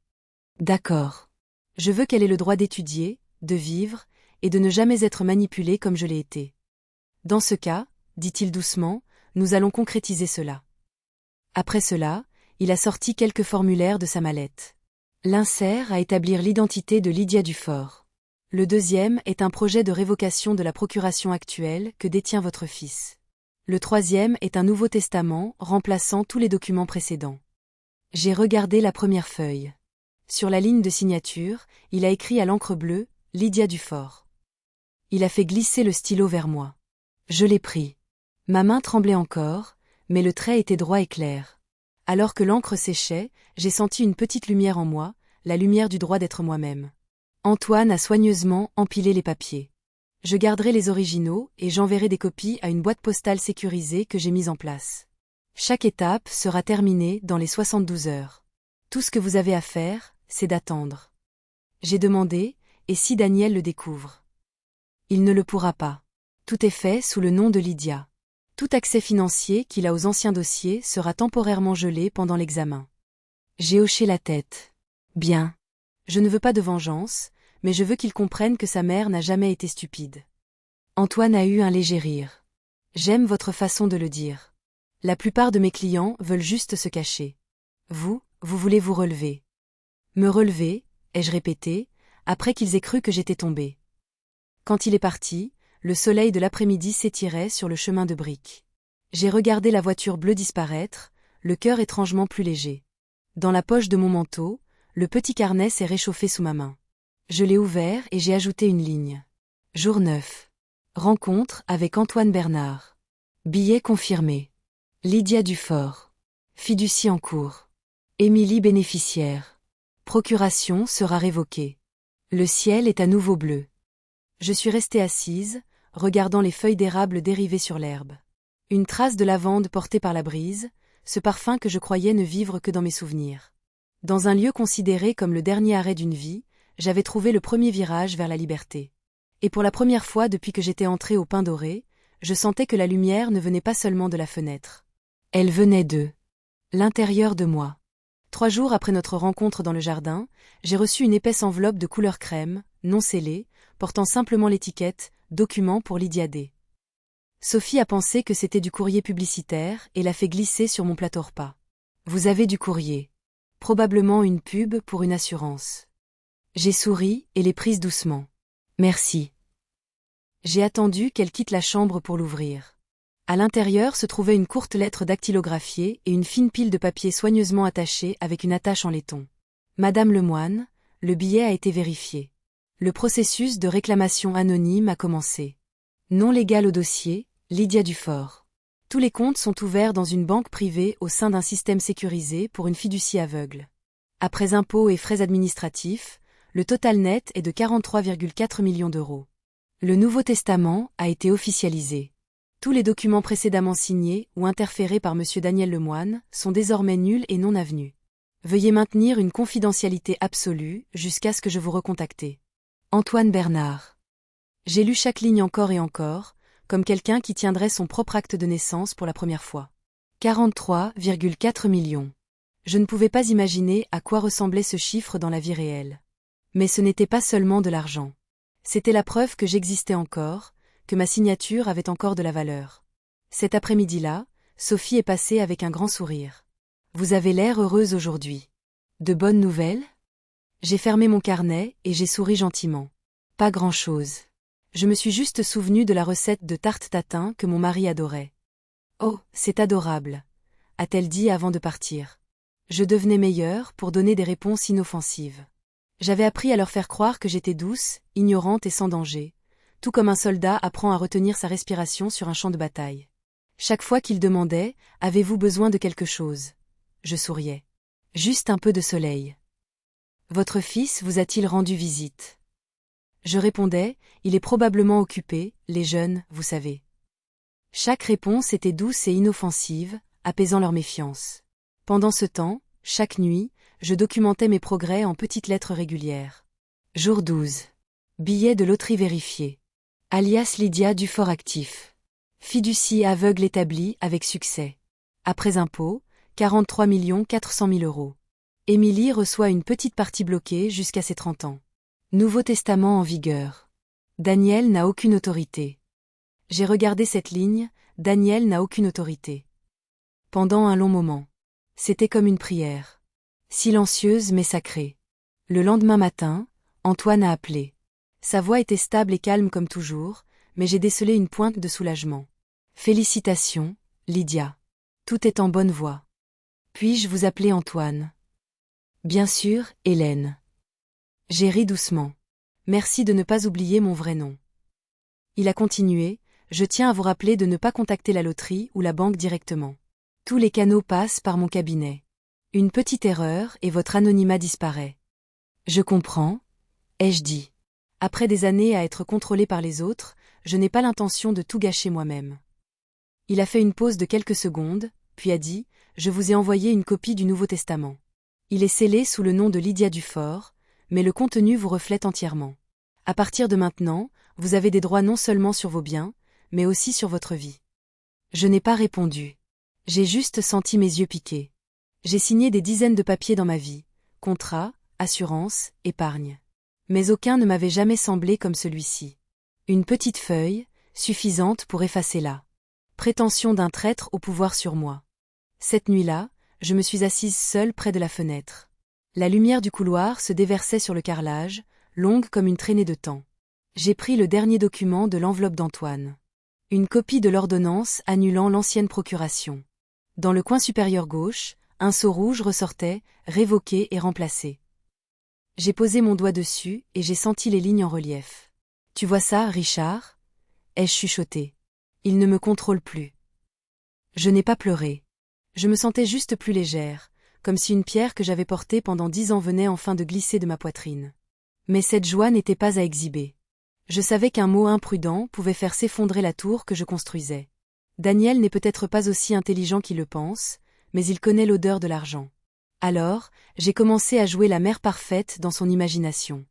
D'accord. Je veux qu'elle ait le droit d'étudier, de vivre, et de ne jamais être manipulée comme je l'ai été. Dans ce cas, dit-il doucement, nous allons concrétiser cela. Après cela, il a sorti quelques formulaires de sa mallette. L'un sert à établir l'identité de Lydia Dufort. Le deuxième est un projet de révocation de la procuration actuelle que détient votre fils. Le troisième est un nouveau testament remplaçant tous les documents précédents. J'ai regardé la première feuille. Sur la ligne de signature, il a écrit à l'encre bleue « Lydia Dufort ». Il a fait glisser le stylo vers moi. Je l'ai pris. Ma main tremblait encore, mais le trait était droit et clair. Alors que l'encre séchait, j'ai senti une petite lumière en moi, la lumière du droit d'être moi-même. Antoine a soigneusement empilé les papiers. Je garderai les originaux et j'enverrai des copies à une boîte postale sécurisée que j'ai mise en place. Chaque étape sera terminée dans les 72 heures. Tout ce que vous avez à faire, c'est d'attendre. J'ai demandé, et si Daniel le découvre? Il ne le pourra pas. Tout est fait sous le nom de Lydia. Tout accès financier qu'il a aux anciens dossiers sera temporairement gelé pendant l'examen. J'ai hoché la tête. Bien. Je ne veux pas de vengeance, mais je veux qu'il comprenne que sa mère n'a jamais été stupide. Antoine a eu un léger rire. J'aime votre façon de le dire. La plupart de mes clients veulent juste se cacher. Vous voulez vous relever. Me relever, ai-je répété, après qu'ils aient cru que j'étais tombée. Quand il est parti, le soleil de l'après-midi s'étirait sur le chemin de briques. J'ai regardé la voiture bleue disparaître, le cœur étrangement plus léger. Dans la poche de mon manteau, le petit carnet s'est réchauffé sous ma main. Je l'ai ouvert et j'ai ajouté une ligne. Jour 9. Rencontre avec Antoine Bernard. Billet confirmé. Lydia Dufort. Fiducie en cours. Émilie bénéficiaire. Procuration sera révoquée. Le ciel est à nouveau bleu. Je suis restée assise, regardant les feuilles d'érable dériver sur l'herbe. Une trace de lavande portée par la brise, ce parfum que je croyais ne vivre que dans mes souvenirs. Dans un lieu considéré comme le dernier arrêt d'une vie, j'avais trouvé le premier virage vers la liberté. Et pour la première fois depuis que j'étais entrée au Pain Doré, je sentais que la lumière ne venait pas seulement de la fenêtre. Elle venait de l'intérieur de moi. 3 jours après notre rencontre dans le jardin, j'ai reçu une épaisse enveloppe de couleur crème, non scellée, portant simplement l'étiquette « Document pour Lydia D ». Sophie a pensé que c'était du courrier publicitaire et l'a fait glisser sur mon plateau repas. Vous avez du courrier. Probablement une pub pour une assurance. J'ai souri et l'ai prise doucement. Merci. J'ai attendu qu'elle quitte la chambre pour l'ouvrir. À l'intérieur se trouvait une courte lettre dactylographiée et une fine pile de papier soigneusement attachée avec une attache en laiton. Madame Lemoine, le billet a été vérifié. Le processus de réclamation anonyme a commencé. Nom légal au dossier, Lydia Dufort. Tous les comptes sont ouverts dans une banque privée au sein d'un système sécurisé pour une fiducie aveugle. Après impôts et frais administratifs, le total net est de 43,4 millions d'euros. Le Nouveau Testament a été officialisé. Tous les documents précédemment signés ou interférés par M. Daniel Lemoine sont désormais nuls et non avenus. Veuillez maintenir une confidentialité absolue jusqu'à ce que je vous recontacte. Antoine Bernard. J'ai lu chaque ligne encore et encore, comme quelqu'un qui tiendrait son propre acte de naissance pour la première fois. 43,4 millions. Je ne pouvais pas imaginer à quoi ressemblait ce chiffre dans la vie réelle. Mais ce n'était pas seulement de l'argent. C'était la preuve que j'existais encore, que ma signature avait encore de la valeur. Cet après-midi-là, Sophie est passée avec un grand sourire. Vous avez l'air heureuse aujourd'hui. De bonnes nouvelles? J'ai fermé mon carnet et j'ai souri gentiment. Pas grand-chose. Je me suis juste souvenue de la recette de tarte tatin que mon mari adorait. Oh, c'est adorable, a-t-elle dit avant de partir. Je devenais meilleure pour donner des réponses inoffensives. J'avais appris à leur faire croire que j'étais douce, ignorante et sans danger, tout comme un soldat apprend à retenir sa respiration sur un champ de bataille. Chaque fois qu'ils demandaient « Avez-vous besoin de quelque chose ?» je souriais. Juste un peu de soleil. Votre fils vous a-t-il rendu visite? Je répondais, il est probablement occupé, les jeunes, vous savez. Chaque réponse était douce et inoffensive, apaisant leur méfiance. Pendant ce temps, chaque nuit, je documentais mes progrès en petites lettres régulières. Jour 12. Billet de loterie vérifié. Alias Lydia Dufort actif. Fiducie aveugle établie avec succès. Après impôt, 43 400 000 euros. Émilie reçoit une petite partie bloquée jusqu'à ses 30 ans. Nouveau Testament en vigueur. Daniel n'a aucune autorité. J'ai regardé cette ligne, Daniel n'a aucune autorité. Pendant un long moment. C'était comme une prière. Silencieuse mais sacrée. Le lendemain matin, Antoine a appelé. Sa voix était stable et calme comme toujours, mais j'ai décelé une pointe de soulagement. Félicitations, Lydia. Tout est en bonne voie. Puis-je vous appeler Antoine? Bien sûr, Hélène. J'ai ri doucement. Merci de ne pas oublier mon vrai nom. Il a continué, je tiens à vous rappeler de ne pas contacter la loterie ou la banque directement. Tous les canaux passent par mon cabinet. Une petite erreur et votre anonymat disparaît. Je comprends, ai-je dit. Après des années à être contrôlé par les autres, je n'ai pas l'intention de tout gâcher moi-même. Il a fait une pause de quelques secondes, puis a dit « Je vous ai envoyé une copie du Nouveau Testament. Il est scellé sous le nom de Lydia Dufort, mais le contenu vous reflète entièrement. À partir de maintenant, vous avez des droits non seulement sur vos biens, mais aussi sur votre vie. » Je n'ai pas répondu. J'ai juste senti mes yeux piquer. J'ai signé des dizaines de papiers dans ma vie, contrats, assurances, épargne. Mais aucun ne m'avait jamais semblé comme celui-ci. Une petite feuille, suffisante pour effacer la prétention d'un traître au pouvoir sur moi. Cette nuit-là, je me suis assise seule près de la fenêtre. La lumière du couloir se déversait sur le carrelage, longue comme une traînée de temps. J'ai pris le dernier document de l'enveloppe d'Antoine. Une copie de l'ordonnance annulant l'ancienne procuration. Dans le coin supérieur gauche, un sceau rouge ressortait, révoqué et remplacé. J'ai posé mon doigt dessus et j'ai senti les lignes en relief. « Tu vois ça, Richard » ai-je chuchoté. « Il ne me contrôle plus. » Je n'ai pas pleuré. Je me sentais juste plus légère, comme si une pierre que j'avais portée pendant 10 ans venait enfin de glisser de ma poitrine. Mais cette joie n'était pas à exhiber. Je savais qu'un mot imprudent pouvait faire s'effondrer la tour que je construisais. Daniel n'est peut-être pas aussi intelligent qu'il le pense, mais il connaît l'odeur de l'argent. Alors, j'ai commencé à jouer la mère parfaite dans son imagination.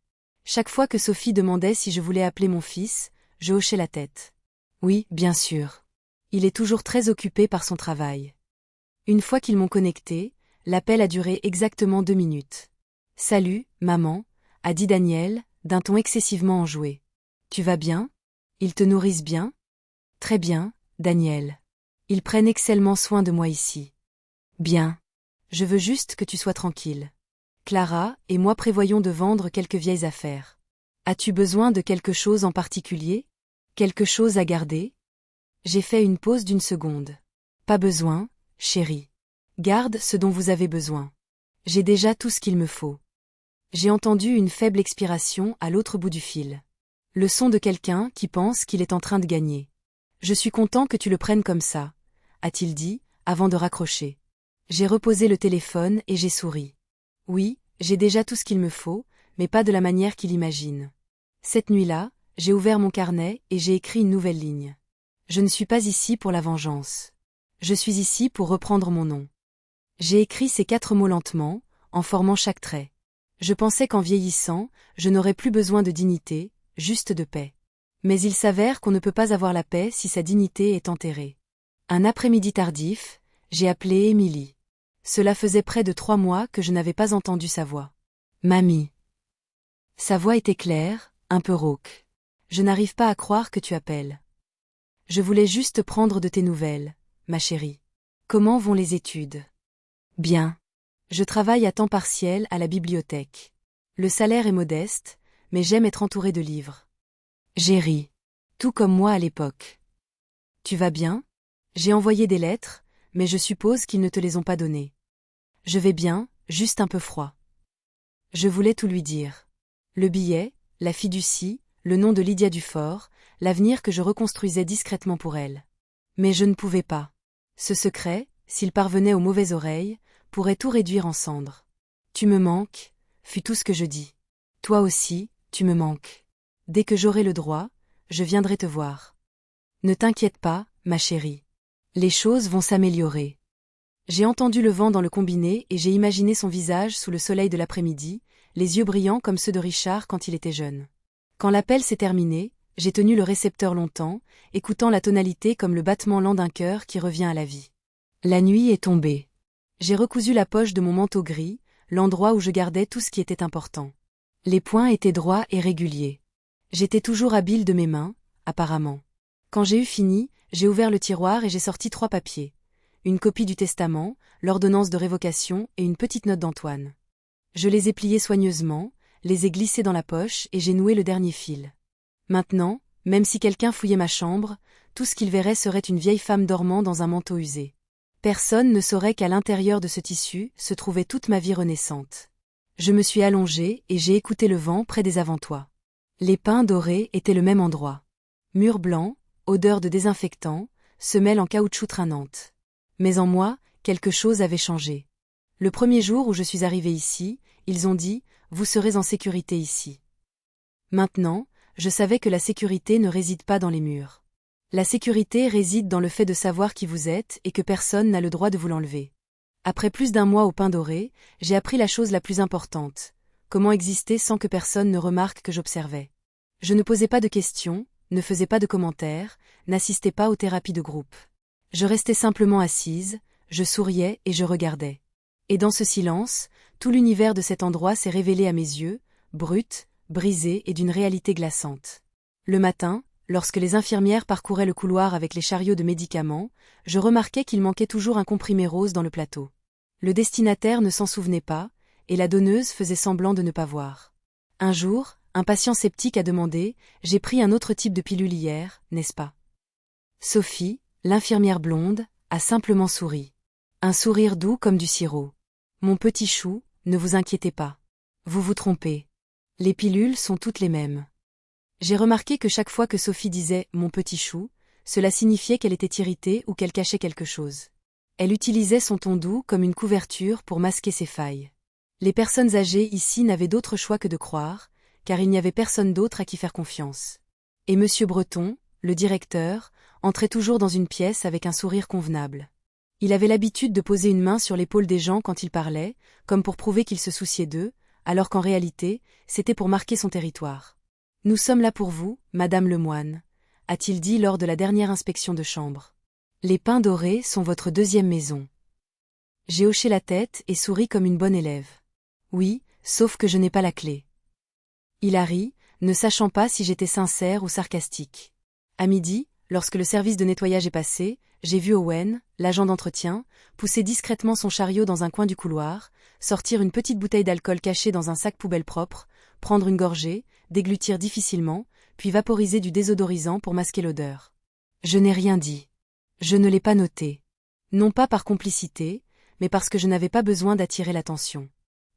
Chaque fois que Sophie demandait si je voulais appeler mon fils, je hochais la tête. Oui, bien sûr. Il est toujours très occupé par son travail. Une fois qu'ils m'ont connecté, l'appel a duré exactement 2 minutes. « Salut, maman », a dit Daniel, d'un ton excessivement enjoué. « Tu vas bien ? Ils te nourrissent bien ? » ?»« Très bien, Daniel. Ils prennent excellemment soin de moi ici. »« Bien. Je veux juste que tu sois tranquille. Clara et moi prévoyons de vendre quelques vieilles affaires. As-tu besoin de quelque chose en particulier ? Quelque chose à garder ? » J'ai fait une pause d'1 seconde. « Pas besoin, chérie. Garde ce dont vous avez besoin. J'ai déjà tout ce qu'il me faut. » J'ai entendu une faible expiration à l'autre bout du fil. Le son de quelqu'un qui pense qu'il est en train de gagner. « Je suis content que tu le prennes comme ça, » a-t-il dit, avant de raccrocher. J'ai reposé le téléphone et j'ai souri. Oui, j'ai déjà tout ce qu'il me faut, mais pas de la manière qu'il imagine. Cette nuit-là, j'ai ouvert mon carnet et j'ai écrit une nouvelle ligne. Je ne suis pas ici pour la vengeance. Je suis ici pour reprendre mon nom. J'ai écrit ces 4 mots lentement, en formant chaque trait. Je pensais qu'en vieillissant, je n'aurais plus besoin de dignité, juste de paix. Mais il s'avère qu'on ne peut pas avoir la paix si sa dignité est enterrée. Un après-midi tardif, j'ai appelé Émilie. Cela faisait près de 3 mois que je n'avais pas entendu sa voix. « Mamie. » Sa voix était claire, un peu rauque. « Je n'arrive pas à croire que tu appelles. Je voulais juste prendre de tes nouvelles, ma chérie. Comment vont les études ? » Bien. Je travaille à temps partiel à la bibliothèque. Le salaire est modeste, mais j'aime être entourée de livres. J'ai ri. Tout comme moi à l'époque. Tu vas bien ? J'ai envoyé des lettres, mais je suppose qu'ils ne te les ont pas données. Je vais bien, juste un peu froid. Je voulais tout lui dire. Le billet, la fiducie, le nom de Lydia Dufort, l'avenir que je reconstruisais discrètement pour elle. Mais je ne pouvais pas. Ce secret, s'il parvenait aux mauvaises oreilles, pourrait tout réduire en cendres. Tu me manques, fut tout ce que je dis. Toi aussi, tu me manques. Dès que j'aurai le droit, je viendrai te voir. Ne t'inquiète pas, ma chérie. Les choses vont s'améliorer. J'ai entendu le vent dans le combiné et j'ai imaginé son visage sous le soleil de l'après-midi, les yeux brillants comme ceux de Richard quand il était jeune. Quand l'appel s'est terminé, j'ai tenu le récepteur longtemps, écoutant la tonalité comme le battement lent d'un cœur qui revient à la vie. La nuit est tombée. J'ai recousu la poche de mon manteau gris, l'endroit où je gardais tout ce qui était important. Les poings étaient droits et réguliers. J'étais toujours habile de mes mains, apparemment. Quand j'ai eu fini, j'ai ouvert le tiroir et j'ai sorti 3 papiers. Une copie du testament, l'ordonnance de révocation et une petite note d'Antoine. Je les ai pliés soigneusement, les ai glissés dans la poche et j'ai noué le dernier fil. Maintenant, même si quelqu'un fouillait ma chambre, tout ce qu'il verrait serait une vieille femme dormant dans un manteau usé. Personne ne saurait qu'à l'intérieur de ce tissu se trouvait toute ma vie renaissante. Je me suis allongée et j'ai écouté le vent près des avant-toits. Les pins dorés étaient le même endroit. Mur blanc, odeur de désinfectant, semelle en caoutchouc traînante. Mais en moi, quelque chose avait changé. Le premier jour où je suis arrivée ici, ils ont dit « Vous serez en sécurité ici ». Maintenant, je savais que la sécurité ne réside pas dans les murs. La sécurité réside dans le fait de savoir qui vous êtes et que personne n'a le droit de vous l'enlever. Après plus d'un mois au Pain Doré, j'ai appris la chose la plus importante. Comment exister sans que personne ne remarque que j'observais. Je ne posais pas de questions, ne faisais pas de commentaires, n'assistais pas aux thérapies de groupe. Je restais simplement assise, je souriais et je regardais. Et dans ce silence, tout l'univers de cet endroit s'est révélé à mes yeux, brut, brisé et d'une réalité glaçante. Le matin, lorsque les infirmières parcouraient le couloir avec les chariots de médicaments, je remarquais qu'il manquait toujours un comprimé rose dans le plateau. Le destinataire ne s'en souvenait pas, et la donneuse faisait semblant de ne pas voir. Un jour, un patient sceptique a demandé « J'ai pris un autre type de pilule hier, n'est-ce pas ?» Sophie, l'infirmière blonde, a simplement souri. Un sourire doux comme du sirop. « Mon petit chou, ne vous inquiétez pas. Vous vous trompez. Les pilules sont toutes les mêmes. » J'ai remarqué que chaque fois que Sophie disait « mon petit chou », cela signifiait qu'elle était irritée ou qu'elle cachait quelque chose. Elle utilisait son ton doux comme une couverture pour masquer ses failles. Les personnes âgées ici n'avaient d'autre choix que de croire, car il n'y avait personne d'autre à qui faire confiance. Et Monsieur Breton, le directeur, entrait toujours dans une pièce avec un sourire convenable. Il avait l'habitude de poser une main sur l'épaule des gens quand il parlait, comme pour prouver qu'il se souciait d'eux, alors qu'en réalité, c'était pour marquer son territoire. « Nous sommes là pour vous, Madame Lemoine », a-t-il dit lors de la dernière inspection de chambre. « Les Pains Dorés sont votre deuxième maison. » J'ai hoché la tête et souri comme une bonne élève. « Oui, sauf que je n'ai pas la clé. » Il a ri, ne sachant pas si j'étais sincère ou sarcastique. À midi, lorsque le service de nettoyage est passé, j'ai vu Owen, l'agent d'entretien, pousser discrètement son chariot dans un coin du couloir, sortir une petite bouteille d'alcool cachée dans un sac poubelle propre, prendre une gorgée, déglutir difficilement, puis vaporiser du désodorisant pour masquer l'odeur. Je n'ai rien dit. Je ne l'ai pas noté. Non pas par complicité, mais parce que je n'avais pas besoin d'attirer l'attention.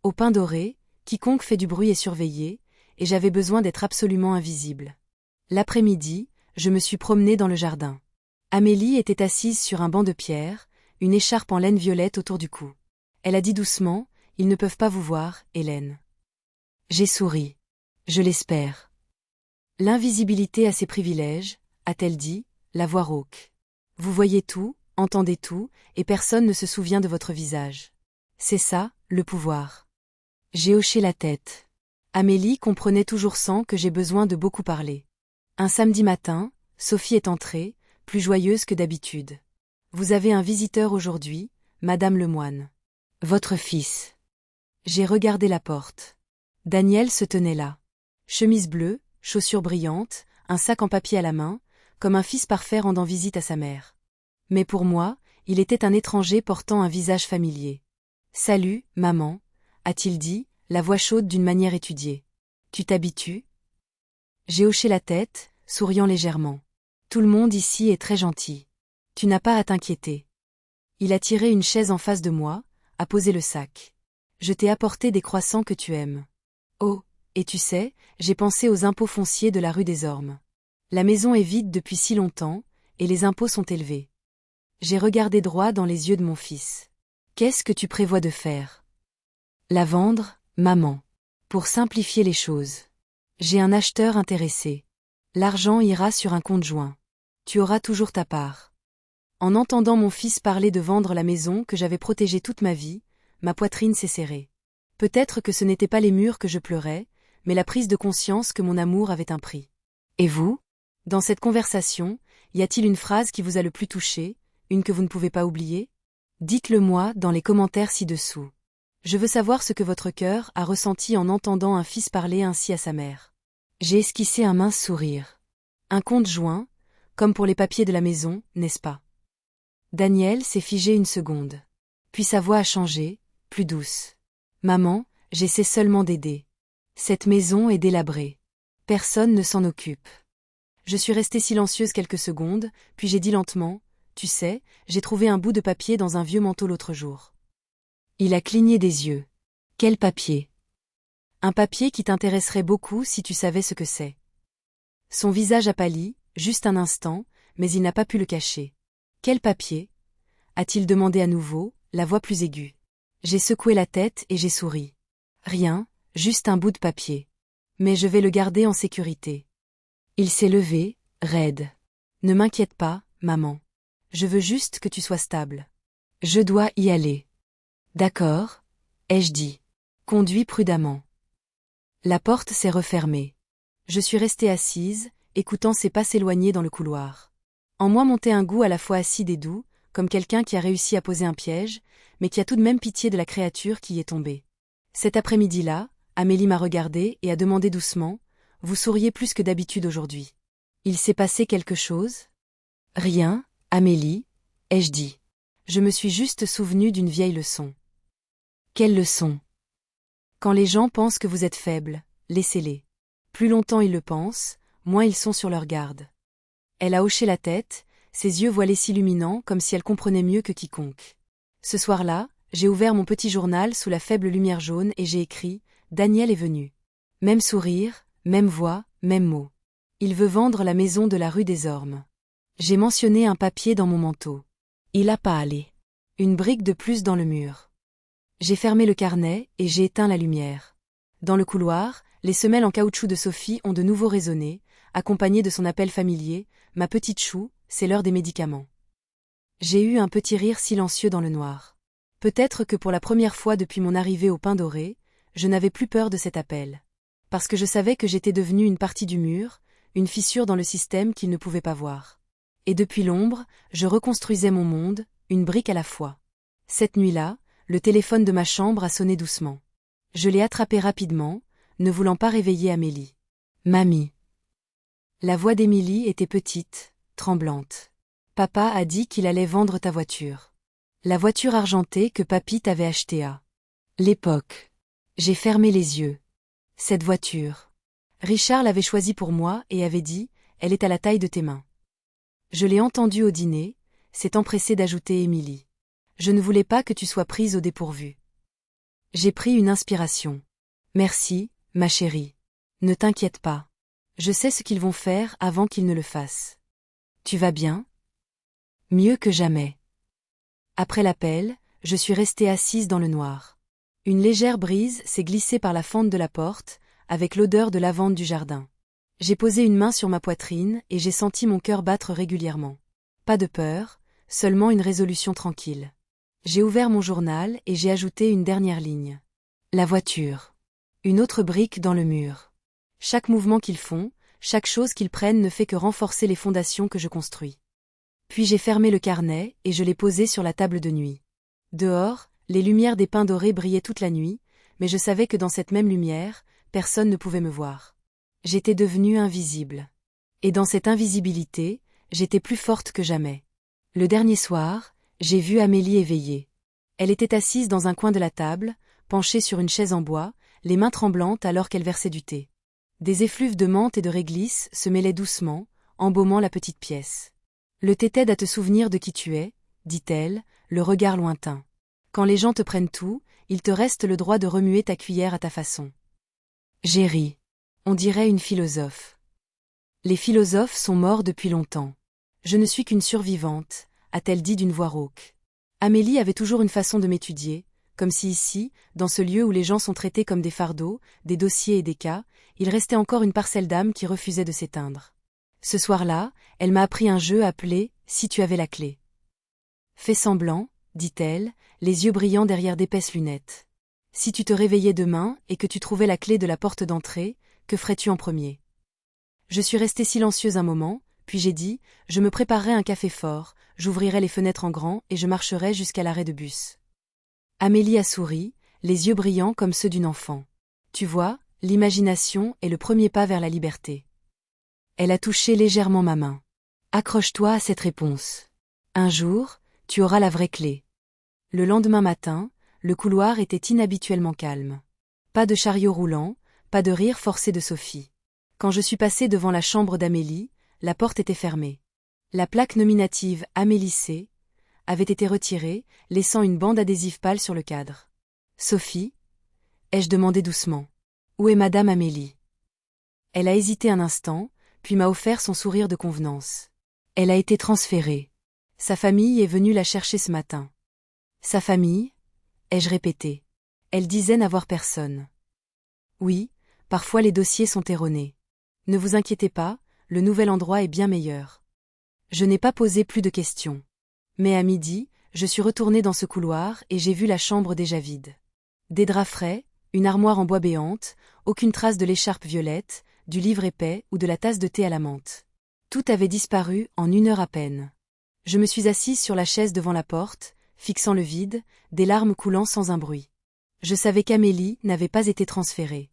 Au Pain Doré, quiconque fait du bruit est surveillé, et j'avais besoin d'être absolument invisible. L'après-midi, je me suis promenée dans le jardin. Amélie était assise sur un banc de pierre, une écharpe en laine violette autour du cou. Elle a dit doucement, « Ils ne peuvent pas vous voir, Hélène. » J'ai souri. Je l'espère. L'invisibilité a ses privilèges, a-t-elle dit, la voix rauque. Vous voyez tout, entendez tout, et personne ne se souvient de votre visage. C'est ça, le pouvoir. J'ai hoché la tête. Amélie comprenait toujours sans que j'ai besoin de beaucoup parler. Un samedi matin, Sophie est entrée, plus joyeuse que d'habitude. Vous avez un visiteur aujourd'hui, Madame Lemoine. Votre fils. J'ai regardé la porte. Daniel se tenait là. Chemise bleue, chaussures brillantes, un sac en papier à la main, comme un fils parfait rendant visite à sa mère. Mais pour moi, il était un étranger portant un visage familier. « Salut, maman », a-t-il dit, la voix chaude d'une manière étudiée. « Tu t'habitues ?» J'ai hoché la tête, souriant légèrement. « Tout le monde ici est très gentil. Tu n'as pas à t'inquiéter. » Il a tiré une chaise en face de moi, a posé le sac. « Je t'ai apporté des croissants que tu aimes. » Oh, et tu sais, j'ai pensé aux impôts fonciers de la rue des Ormes. La maison est vide depuis si longtemps, et les impôts sont élevés. J'ai regardé droit dans les yeux de mon fils. « Qu'est-ce que tu prévois de faire ? » La vendre, maman. Pour simplifier les choses. J'ai un acheteur intéressé. L'argent ira sur un compte joint. Tu auras toujours ta part. En entendant mon fils parler de vendre la maison que j'avais protégée toute ma vie, ma poitrine s'est serrée. Peut-être que ce n'était pas les murs que je pleurais, mais la prise de conscience que mon amour avait un prix. Et vous ? Dans cette conversation, y a-t-il une phrase qui vous a le plus touché, une que vous ne pouvez pas oublier ? Dites-le moi dans les commentaires ci-dessous. Je veux savoir ce que votre cœur a ressenti en entendant un fils parler ainsi à sa mère. J'ai esquissé un mince sourire. Un compte joint, comme pour les papiers de la maison, n'est-ce pas ? Daniel s'est figé une seconde. Puis sa voix a changé, plus douce. Maman, j'essaie seulement d'aider. Cette maison est délabrée. Personne ne s'en occupe. Je suis restée silencieuse quelques secondes, puis j'ai dit lentement, « Tu sais, j'ai trouvé un bout de papier dans un vieux manteau l'autre jour. » Il a cligné des yeux. « Quel papier ? » Un papier qui t'intéresserait beaucoup si tu savais ce que c'est. Son visage a pâli, juste un instant, mais il n'a pas pu le cacher. « Quel papier ? » a-t-il demandé à nouveau, la voix plus aiguë. J'ai secoué la tête et j'ai souri. Rien, juste un bout de papier. Mais je vais le garder en sécurité. Il s'est levé, raide. Ne m'inquiète pas, maman. Je veux juste que tu sois stable. Je dois y aller. D'accord, ai-je dit. Conduis prudemment. La porte s'est refermée. Je suis restée assise, écoutant ses pas s'éloigner dans le couloir. En moi montait un goût à la fois acide et doux, comme quelqu'un qui a réussi à poser un piège, mais qui a tout de même pitié de la créature qui y est tombée. Cet après-midi-là, Amélie m'a regardée et a demandé doucement, « Vous souriez plus que d'habitude aujourd'hui. Il s'est passé quelque chose ?» Rien, Amélie, ai-je dit. Je me suis juste souvenue d'une vieille leçon. Quelle leçon? Quand les gens pensent que vous êtes faible, laissez-les. Plus longtemps ils le pensent, moins ils sont sur leur garde. Elle a hoché la tête, ses yeux voilés s'illuminant comme si elle comprenait mieux que quiconque. Ce soir-là, j'ai ouvert mon petit journal sous la faible lumière jaune et j'ai écrit « Daniel est venu. Même sourire, même voix, même mot. Il veut vendre la maison de la rue des Ormes. » J'ai mentionné un papier dans mon manteau. Il a pas allé. Une brique de plus dans le mur. J'ai fermé le carnet et j'ai éteint la lumière. Dans le couloir, les semelles en caoutchouc de Sophie ont de nouveau résonné, accompagnées de son appel familier, « Ma petite chou, c'est l'heure des médicaments. » J'ai eu un petit rire silencieux dans le noir. Peut-être que pour la première fois depuis mon arrivée au Pain Doré, je n'avais plus peur de cet appel. Parce que je savais que j'étais devenue une partie du mur, une fissure dans le système qu'il ne pouvait pas voir. Et depuis l'ombre, je reconstruisais mon monde, une brique à la fois. Cette nuit-là, le téléphone de ma chambre a sonné doucement. Je l'ai attrapé rapidement, ne voulant pas réveiller Amélie. Mamie. La voix d'Émilie était petite, tremblante. Papa a dit qu'il allait vendre ta voiture. La voiture argentée que papy t'avait achetée à l'époque. J'ai fermé les yeux. Cette voiture. Richard l'avait choisie pour moi et avait dit, elle est à la taille de tes mains. Je l'ai entendue au dîner, s'est empressée d'ajouter Émilie. Je ne voulais pas que tu sois prise au dépourvu. J'ai pris une inspiration. Merci, ma chérie. Ne t'inquiète pas. Je sais ce qu'ils vont faire avant qu'ils ne le fassent. Tu vas bien? Mieux que jamais. Après l'appel, je suis restée assise dans le noir. Une légère brise s'est glissée par la fente de la porte, avec l'odeur de lavande du jardin. J'ai posé une main sur ma poitrine et j'ai senti mon cœur battre régulièrement. Pas de peur, seulement une résolution tranquille. J'ai ouvert mon journal et j'ai ajouté une dernière ligne. La voiture. Une autre brique dans le mur. Chaque mouvement qu'ils font, chaque chose qu'ils prennent ne fait que renforcer les fondations que je construis. Puis j'ai fermé le carnet et je l'ai posé sur la table de nuit. Dehors, les lumières des Pins Dorés brillaient toute la nuit, mais je savais que dans cette même lumière, personne ne pouvait me voir. J'étais devenue invisible. Et dans cette invisibilité, j'étais plus forte que jamais. Le dernier soir, j'ai vu Amélie éveillée. Elle était assise dans un coin de la table, penchée sur une chaise en bois, les mains tremblantes alors qu'elle versait du thé. Des effluves de menthe et de réglisse se mêlaient doucement, embaumant la petite pièce. Le thé t'aide à te souvenir de qui tu es, dit-elle, le regard lointain. Quand les gens te prennent tout, il te reste le droit de remuer ta cuillère à ta façon. J'ai ri. On dirait une philosophe. Les philosophes sont morts depuis longtemps. Je ne suis qu'une survivante, a-t-elle dit d'une voix rauque. Amélie avait toujours une façon de m'étudier, comme si ici, dans ce lieu où les gens sont traités comme des fardeaux, des dossiers et des cas, il restait encore une parcelle d'âme qui refusait de s'éteindre. Ce soir-là, elle m'a appris un jeu appelé « Si tu avais la clé ». Fais semblant, dit-elle, les yeux brillants derrière d'épaisses lunettes. Si tu te réveillais demain et que tu trouvais la clé de la porte d'entrée, que ferais-tu en premier? Je suis restée silencieuse un moment, puis j'ai dit, je me préparerai un café fort, j'ouvrirai les fenêtres en grand et je marcherai jusqu'à l'arrêt de bus. Amélie a souri, les yeux brillants comme ceux d'une enfant. Tu vois, l'imagination est le premier pas vers la liberté. Elle a touché légèrement ma main. Accroche-toi à cette réponse. Un jour, tu auras la vraie clé. Le lendemain matin, le couloir était inhabituellement calme. Pas de chariot roulant, pas de rire forcé de Sophie. Quand je suis passée devant la chambre d'Amélie, la porte était fermée. La plaque nominative Amélie C avait été retirée, laissant une bande adhésive pâle sur le cadre. Sophie, ai-je demandé doucement. Où est Madame Amélie? Elle a hésité un instant, puis m'a offert son sourire de convenance. Elle a été transférée. Sa famille est venue la chercher ce matin. Sa famille? Ai-je répété. Elle disait n'avoir personne. Oui, parfois les dossiers sont erronés. Ne vous inquiétez pas, le nouvel endroit est bien meilleur. Je n'ai pas posé plus de questions. Mais à midi, je suis retournée dans ce couloir et j'ai vu la chambre déjà vide. Des draps frais, une armoire en bois béante, aucune trace de l'écharpe violette, du livre épais ou de la tasse de thé à la menthe. Tout avait disparu en 1 heure à peine. Je me suis assise sur la chaise devant la porte, fixant le vide, des larmes coulant sans un bruit. Je savais qu'Amélie n'avait pas été transférée.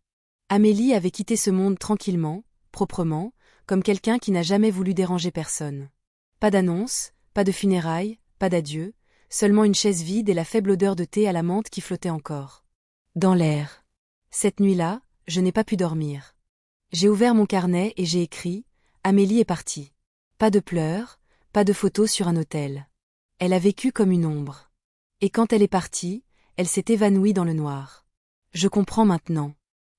Amélie avait quitté ce monde tranquillement, proprement, comme quelqu'un qui n'a jamais voulu déranger personne. Pas d'annonce, pas de funérailles, pas d'adieu, seulement une chaise vide et la faible odeur de thé à la menthe qui flottait encore. Dans l'air. Cette nuit-là, je n'ai pas pu dormir. J'ai ouvert mon carnet et j'ai écrit « Amélie est partie ». Pas de pleurs, pas de photos sur un autel. Elle a vécu comme une ombre. Et quand elle est partie, elle s'est évanouie dans le noir. Je comprends maintenant.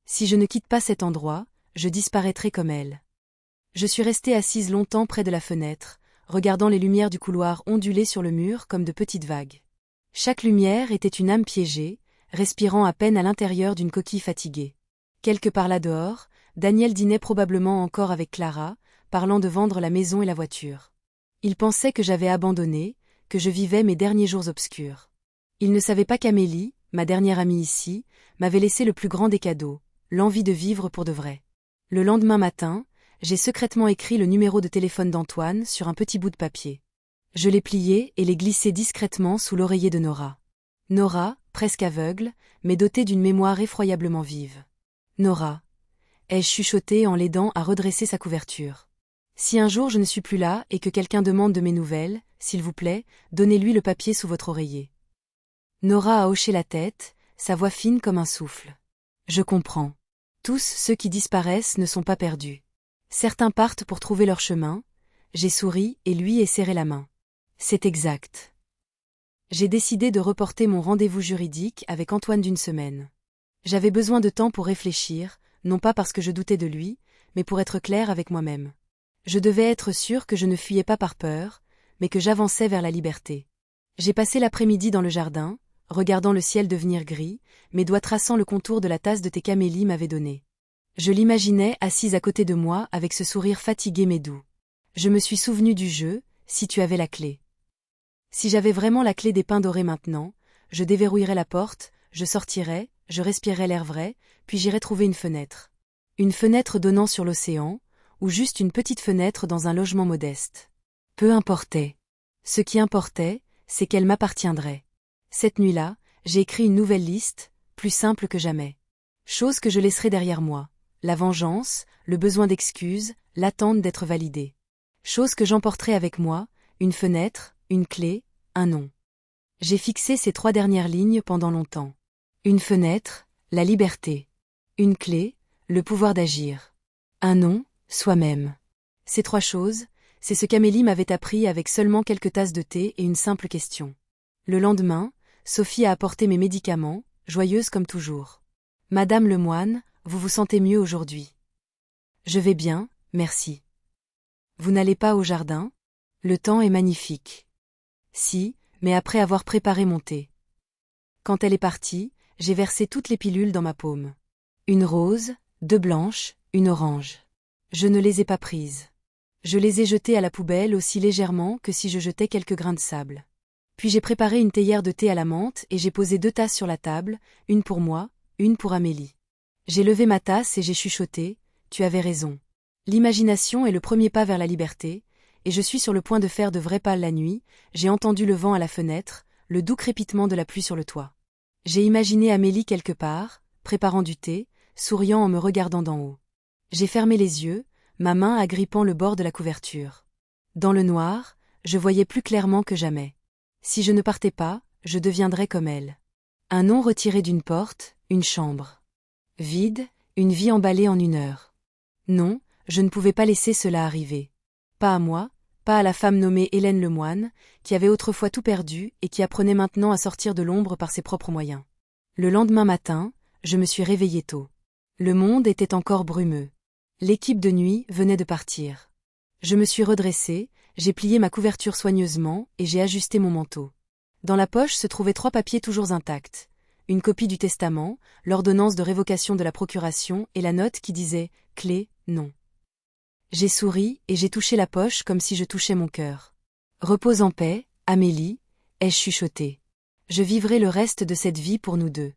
Si je ne quitte pas cet endroit, je disparaîtrai comme elle. Je suis restée assise longtemps près de la fenêtre, regardant les lumières du couloir onduler sur le mur comme de petites vagues. Chaque lumière était une âme piégée, respirant à peine à l'intérieur d'une coquille fatiguée. Quelque part là dehors, Daniel dînait probablement encore avec Clara, parlant de vendre la maison et la voiture. Il pensait que j'avais abandonné, que je vivais mes derniers jours obscurs. Il ne savait pas qu'Amélie, ma dernière amie ici, m'avait laissé le plus grand des cadeaux, l'envie de vivre pour de vrai. Le lendemain matin, j'ai secrètement écrit le numéro de téléphone d'Antoine sur un petit bout de papier. Je l'ai plié et l'ai glissé discrètement sous l'oreiller de Nora. Nora, presque aveugle, mais dotée d'une mémoire effroyablement vive. Nora, ai-je chuchoté en l'aidant à redresser sa couverture. Si un jour je ne suis plus là et que quelqu'un demande de mes nouvelles, s'il vous plaît, donnez-lui le papier sous votre oreiller. Nora a hoché la tête, sa voix fine comme un souffle. Je comprends. Tous ceux qui disparaissent ne sont pas perdus. Certains partent pour trouver leur chemin. J'ai souri et lui ai serré la main. C'est exact. J'ai décidé de reporter mon rendez-vous juridique avec Antoine d'1 semaine. J'avais besoin de temps pour réfléchir, non pas parce que je doutais de lui, mais pour être claire avec moi-même. Je devais être sûre que je ne fuyais pas par peur, mais que j'avançais vers la liberté. J'ai passé l'après-midi dans le jardin, regardant le ciel devenir gris, mes doigts traçant le contour de la tasse de thé qu'Amélie m'avait donnée. Je l'imaginais assise à côté de moi avec ce sourire fatigué mais doux. Je me suis souvenu du jeu, si tu avais la clé. Si j'avais vraiment la clé des pins dorés maintenant, je déverrouillerais la porte, je sortirais, je respirerais l'air vrai, puis j'irais trouver une fenêtre. Une fenêtre donnant sur l'océan, ou juste une petite fenêtre dans un logement modeste. Peu importait. Ce qui importait, c'est qu'elle m'appartiendrait. Cette nuit-là, j'ai écrit une nouvelle liste, plus simple que jamais. Chose que je laisserai derrière moi. La vengeance, le besoin d'excuses, l'attente d'être validée. Chose que j'emporterai avec moi, une fenêtre, une clé, un nom. J'ai fixé ces 3 dernières lignes pendant longtemps. Une fenêtre, la liberté. Une clé, le pouvoir d'agir. Un nom, soi-même. Ces 3 choses, c'est ce qu'Amélie m'avait appris avec seulement quelques tasses de thé et une simple question. Le lendemain, Sophie a apporté mes médicaments, joyeuse comme toujours. Madame Lemoine, vous vous sentez mieux aujourd'hui? Je vais bien, merci. Vous n'allez pas au jardin? Le temps est magnifique. Si, mais après avoir préparé mon thé. Quand elle est partie, j'ai versé toutes les pilules dans ma paume. Une rose, 2 blanches, une orange. Je ne les ai pas prises. Je les ai jetées à la poubelle aussi légèrement que si je jetais quelques grains de sable. Puis j'ai préparé une théière de thé à la menthe et j'ai posé 2 tasses sur la table, une pour moi, une pour Amélie. J'ai levé ma tasse et j'ai chuchoté, tu avais raison. L'imagination est le premier pas vers la liberté, et je suis sur le point de faire de vrais pas la nuit, j'ai entendu le vent à la fenêtre, le doux crépitement de la pluie sur le toit. J'ai imaginé Amélie quelque part, préparant du thé, souriant en me regardant d'en haut. J'ai fermé les yeux, ma main agrippant le bord de la couverture. Dans le noir, je voyais plus clairement que jamais. Si je ne partais pas, je deviendrais comme elle. Un nom retiré d'une porte, une chambre. Vide, une vie emballée en 1 heure. Non, je ne pouvais pas laisser cela arriver. Pas à moi, pas à la femme nommée Hélène Lemoine, qui avait autrefois tout perdu et qui apprenait maintenant à sortir de l'ombre par ses propres moyens. Le lendemain matin, je me suis réveillée tôt. Le monde était encore brumeux. L'équipe de nuit venait de partir. Je me suis redressée, j'ai plié ma couverture soigneusement et j'ai ajusté mon manteau. Dans la poche se trouvaient 3 papiers toujours intacts. Une copie du testament, l'ordonnance de révocation de la procuration et la note qui disait « Clé, non ». J'ai souri et j'ai touché la poche comme si je touchais mon cœur. Repose en paix, Amélie, ai-je chuchoté. Je vivrai le reste de cette vie pour nous deux.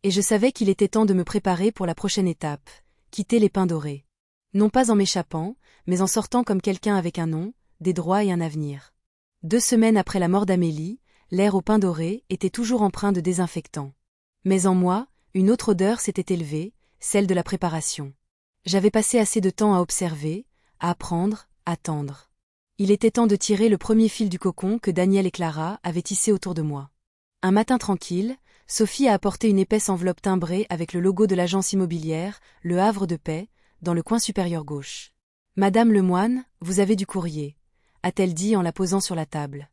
Et je savais qu'il était temps de me préparer pour la prochaine étape, quitter les Pins Dorés. Non pas en m'échappant, mais en sortant comme quelqu'un avec un nom, des droits et un avenir. 2 semaines après la mort d'Amélie, l'air aux Pins Dorés était toujours empreint de désinfectant. Mais en moi, une autre odeur s'était élevée, celle de la préparation. J'avais passé assez de temps à observer, à apprendre, à tendre. Il était temps de tirer le premier fil du cocon que Daniel et Clara avaient tissé autour de moi. Un matin tranquille, Sophie a apporté une épaisse enveloppe timbrée avec le logo de l'agence immobilière, Le Havre de Paix, dans le coin supérieur gauche. « Madame Lemoine, vous avez du courrier », a-t-elle dit en la posant sur la table.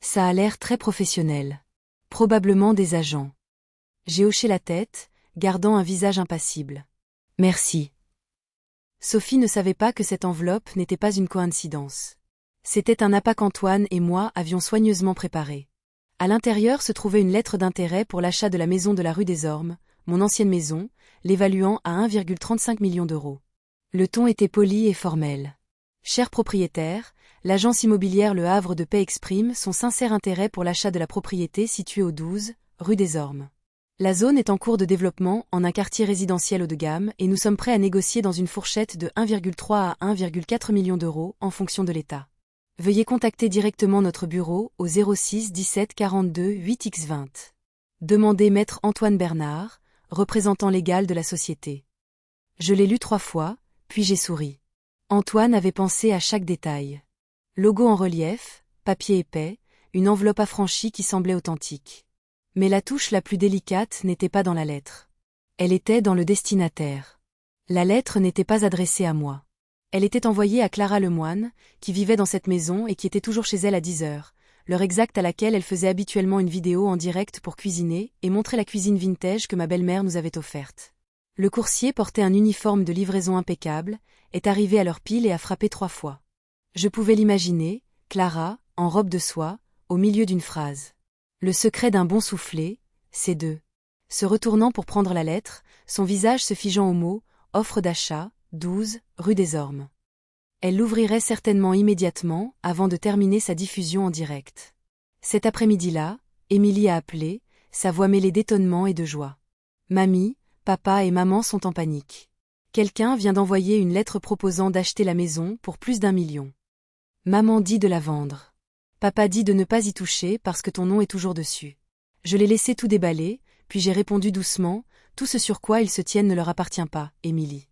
Ça a l'air très professionnel. Probablement des agents. J'ai hoché la tête, gardant un visage impassible. Merci. Sophie ne savait pas que cette enveloppe n'était pas une coïncidence. C'était un appât qu'Antoine et moi avions soigneusement préparé. À l'intérieur se trouvait une lettre d'intérêt pour l'achat de la maison de la rue des Ormes, mon ancienne maison, l'évaluant à 1,35 million d'euros. Le ton était poli et formel. Cher propriétaire, l'agence immobilière Le Havre de Paix exprime son sincère intérêt pour l'achat de la propriété située au 12, rue des Ormes. La zone est en cours de développement en un quartier résidentiel haut de gamme et nous sommes prêts à négocier dans une fourchette de 1,3 à 1,4 million d'euros en fonction de l'état. Veuillez contacter directement notre bureau au 06 17 42 8x20. Demandez Maître Antoine Bernard, représentant légal de la société. Je l'ai lu 3 fois, puis j'ai souri. Antoine avait pensé à chaque détail. Logo en relief, papier épais, une enveloppe affranchie qui semblait authentique. Mais la touche la plus délicate n'était pas dans la lettre. Elle était dans le destinataire. La lettre n'était pas adressée à moi. Elle était envoyée à Clara Lemoine, qui vivait dans cette maison et qui était toujours chez elle à 10 heures, l'heure exacte à laquelle elle faisait habituellement une vidéo en direct pour cuisiner et montrer la cuisine vintage que ma belle-mère nous avait offerte. Le coursier portait un uniforme de livraison impeccable, est arrivé à l'heure pile et a frappé 3 fois. Je pouvais l'imaginer, Clara, en robe de soie, au milieu d'une phrase. Le secret d'un bon soufflé, c'est de. Se retournant pour prendre la lettre, son visage se figeant au mot « offre d'achat, 12, rue des Ormes ». Elle l'ouvrirait certainement immédiatement avant de terminer sa diffusion en direct. Cet après-midi-là, Émilie a appelé, sa voix mêlée d'étonnement et de joie. Mamie, papa et maman sont en panique. Quelqu'un vient d'envoyer une lettre proposant d'acheter la maison pour plus d'1 million. Maman dit de la vendre. Papa dit de ne pas y toucher parce que ton nom est toujours dessus. Je l'ai laissé tout déballer, puis j'ai répondu doucement, tout ce sur quoi ils se tiennent ne leur appartient pas, Émilie.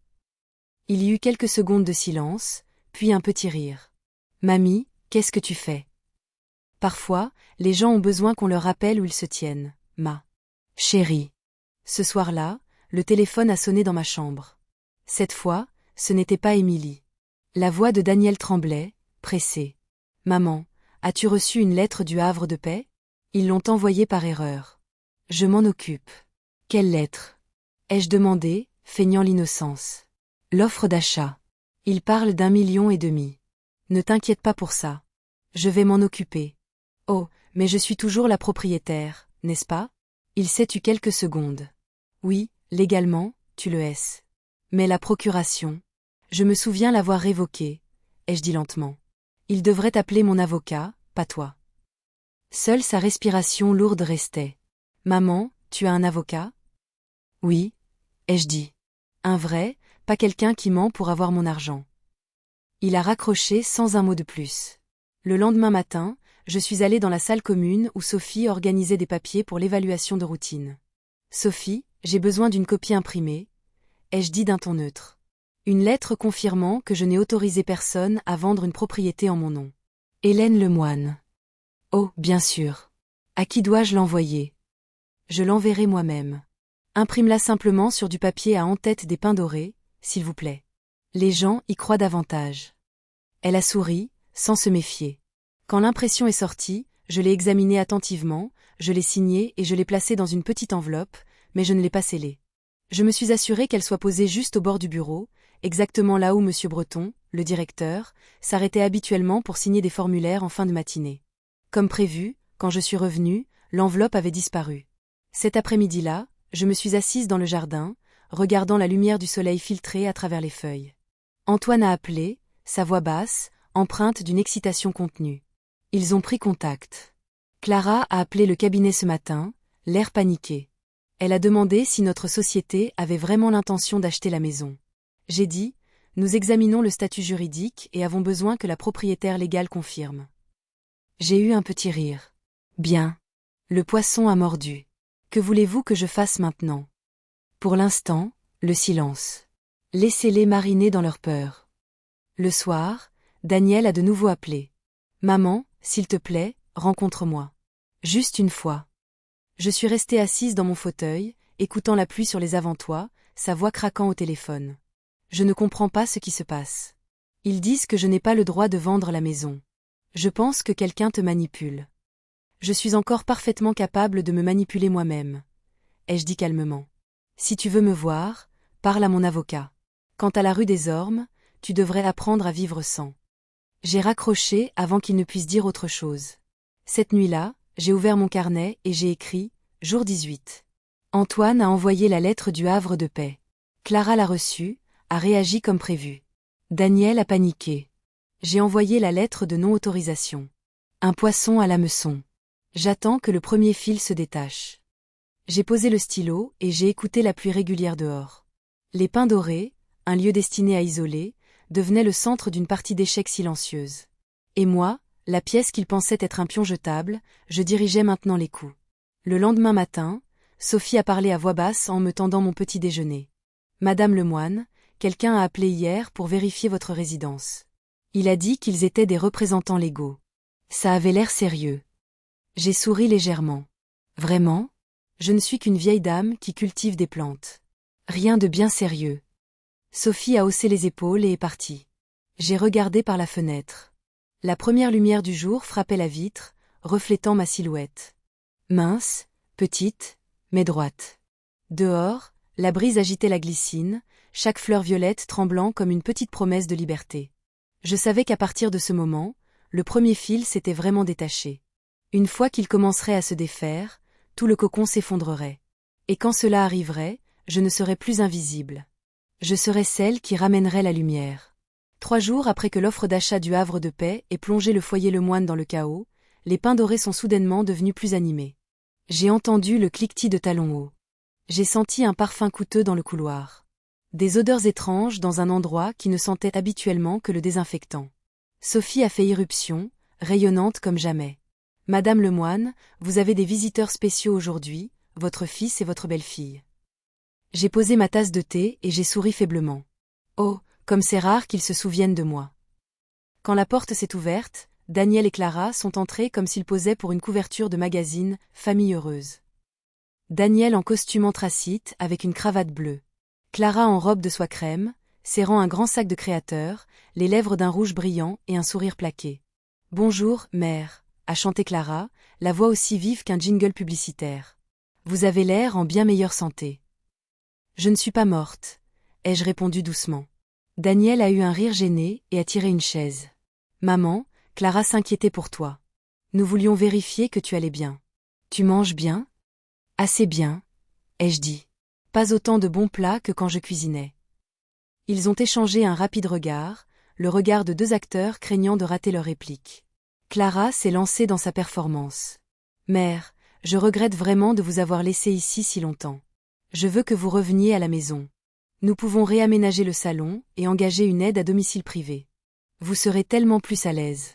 Il y eut quelques secondes de silence, puis un petit rire. Mamie, qu'est-ce que tu fais? Parfois, les gens ont besoin qu'on leur rappelle où ils se tiennent, ma chérie. Ce soir-là, le téléphone a sonné dans ma chambre. Cette fois, ce n'était pas Émilie. La voix de Daniel tremblait, pressée. Maman, as-tu reçu une lettre du Havre de Paix? Ils l'ont envoyée par erreur. Je m'en occupe. Quelle lettre? Ai-je demandé, feignant l'innocence. L'offre d'achat. Il parle d'1,5 million. Ne t'inquiète pas pour ça. Je vais m'en occuper. Oh, mais je suis toujours la propriétaire, n'est-ce pas? Il s'est eu quelques secondes. Oui, légalement, tu le es. Mais la procuration. Je me souviens l'avoir révoquée, ai-je dit lentement. Il devrait appeler mon avocat, pas toi. Seule sa respiration lourde restait. Maman, tu as un avocat? Oui, ai-je dit. Un vrai, pas quelqu'un qui ment pour avoir mon argent. Il a raccroché sans un mot de plus. Le lendemain matin, je suis allée dans la salle commune où Sophie organisait des papiers pour l'évaluation de routine. Sophie, j'ai besoin d'une copie imprimée, ai-je dit d'un ton neutre. Une lettre confirmant que je n'ai autorisé personne à vendre une propriété en mon nom. Hélène Lemoine. Oh, bien sûr. À qui dois-je l'envoyer? Je l'enverrai moi-même. Imprime-la simplement sur du papier à en-tête des Pins Dorés, s'il vous plaît. Les gens y croient davantage. Elle a souri, sans se méfier. Quand l'impression est sortie, je l'ai examinée attentivement, je l'ai signée et je l'ai placée dans une petite enveloppe, mais je ne l'ai pas scellée. Je me suis assurée qu'elle soit posée juste au bord du bureau, exactement là où M. Breton, le directeur, s'arrêtait habituellement pour signer des formulaires en fin de matinée. Comme prévu, quand je suis revenue, l'enveloppe avait disparu. Cet après-midi-là, je me suis assise dans le jardin, regardant la lumière du soleil filtrer à travers les feuilles. Antoine a appelé, sa voix basse, empreinte d'une excitation contenue. Ils ont pris contact. Clara a appelé le cabinet ce matin, l'air paniqué. Elle a demandé si notre société avait vraiment l'intention d'acheter la maison. J'ai dit, nous examinons le statut juridique et avons besoin que la propriétaire légale confirme. J'ai eu un petit rire. Bien. Le poisson a mordu. Que voulez-vous que je fasse maintenant? Pour l'instant, le silence. Laissez-les mariner dans leur peur. Le soir, Daniel a de nouveau appelé. Maman, s'il te plaît, rencontre-moi. Juste une fois. Je suis restée assise dans mon fauteuil, écoutant la pluie sur les avant-toits, sa voix craquant au téléphone. Je ne comprends pas ce qui se passe. Ils disent que je n'ai pas le droit de vendre la maison. Je pense que quelqu'un te manipule. Je suis encore parfaitement capable de me manipuler moi-même. Ai-je dit calmement. Si tu veux me voir, parle à mon avocat. Quant à la rue des Ormes, tu devrais apprendre à vivre sans. J'ai raccroché avant qu'il ne puisse dire autre chose. Cette nuit-là, j'ai ouvert mon carnet et j'ai écrit « Jour 18 ». Antoine a envoyé la lettre du havre de paix. Clara l'a reçue, a réagi comme prévu. Daniel a paniqué. J'ai envoyé la lettre de non-autorisation. Un poisson à l'hameçon. J'attends que le premier fil se détache. J'ai posé le stylo et j'ai écouté la pluie régulière dehors. Les Pins Dorés, un lieu destiné à isoler, devenaient le centre d'une partie d'échecs silencieuse. Et moi, la pièce qu'il pensait être un pion jetable, je dirigeais maintenant les coups. Le lendemain matin, Sophie a parlé à voix basse en me tendant mon petit déjeuner. Madame Lemoine, quelqu'un a appelé hier pour vérifier votre résidence. Il a dit qu'ils étaient des représentants légaux. Ça avait l'air sérieux. J'ai souri légèrement. Vraiment? Je ne suis qu'une vieille dame qui cultive des plantes. Rien de bien sérieux. Sophie a haussé les épaules et est partie. J'ai regardé par la fenêtre. La première lumière du jour frappait la vitre, reflétant ma silhouette. Mince, petite, mais droite. Dehors, la brise agitait la glycine, chaque fleur violette tremblant comme une petite promesse de liberté. Je savais qu'à partir de ce moment, le premier fil s'était vraiment détaché. Une fois qu'il commencerait à se défaire, tout le cocon s'effondrerait. Et quand cela arriverait, je ne serais plus invisible. Je serais celle qui ramènerait la lumière. 3 jours après que l'offre d'achat du havre de paix ait plongé le foyer Lemoine dans le chaos, les Pins Dorés sont soudainement devenus plus animés. J'ai entendu le cliquetis de talons hauts. J'ai senti un parfum coûteux dans le couloir. Des odeurs étranges dans un endroit qui ne sentait habituellement que le désinfectant. Sophie a fait irruption, rayonnante comme jamais. Madame Lemoine, vous avez des visiteurs spéciaux aujourd'hui, votre fils et votre belle-fille. J'ai posé ma tasse de thé et j'ai souri faiblement. Oh, comme c'est rare qu'ils se souviennent de moi. Quand la porte s'est ouverte, Daniel et Clara sont entrés comme s'ils posaient pour une couverture de magazine « Famille heureuse ». Daniel en costume anthracite avec une cravate bleue. Clara en robe de soie crème, serrant un grand sac de créateur, les lèvres d'un rouge brillant et un sourire plaqué. « Bonjour, mère », a chanté Clara, la voix aussi vive qu'un jingle publicitaire. « Vous avez l'air en bien meilleure santé. » « Je ne suis pas morte », ai-je répondu doucement. Daniel a eu un rire gêné et a tiré une chaise. « Maman, Clara s'inquiétait pour toi. Nous voulions vérifier que tu allais bien. Tu manges bien ? » « Assez bien, » ai-je dit. Pas autant de bons plats que quand je cuisinais. Ils ont échangé un rapide regard, le regard de 2 acteurs craignant de rater leur réplique. Clara s'est lancée dans sa performance. « Mère, je regrette vraiment de vous avoir laissé ici si longtemps. Je veux que vous reveniez à la maison. Nous pouvons réaménager le salon et engager une aide à domicile privé. Vous serez tellement plus à l'aise. »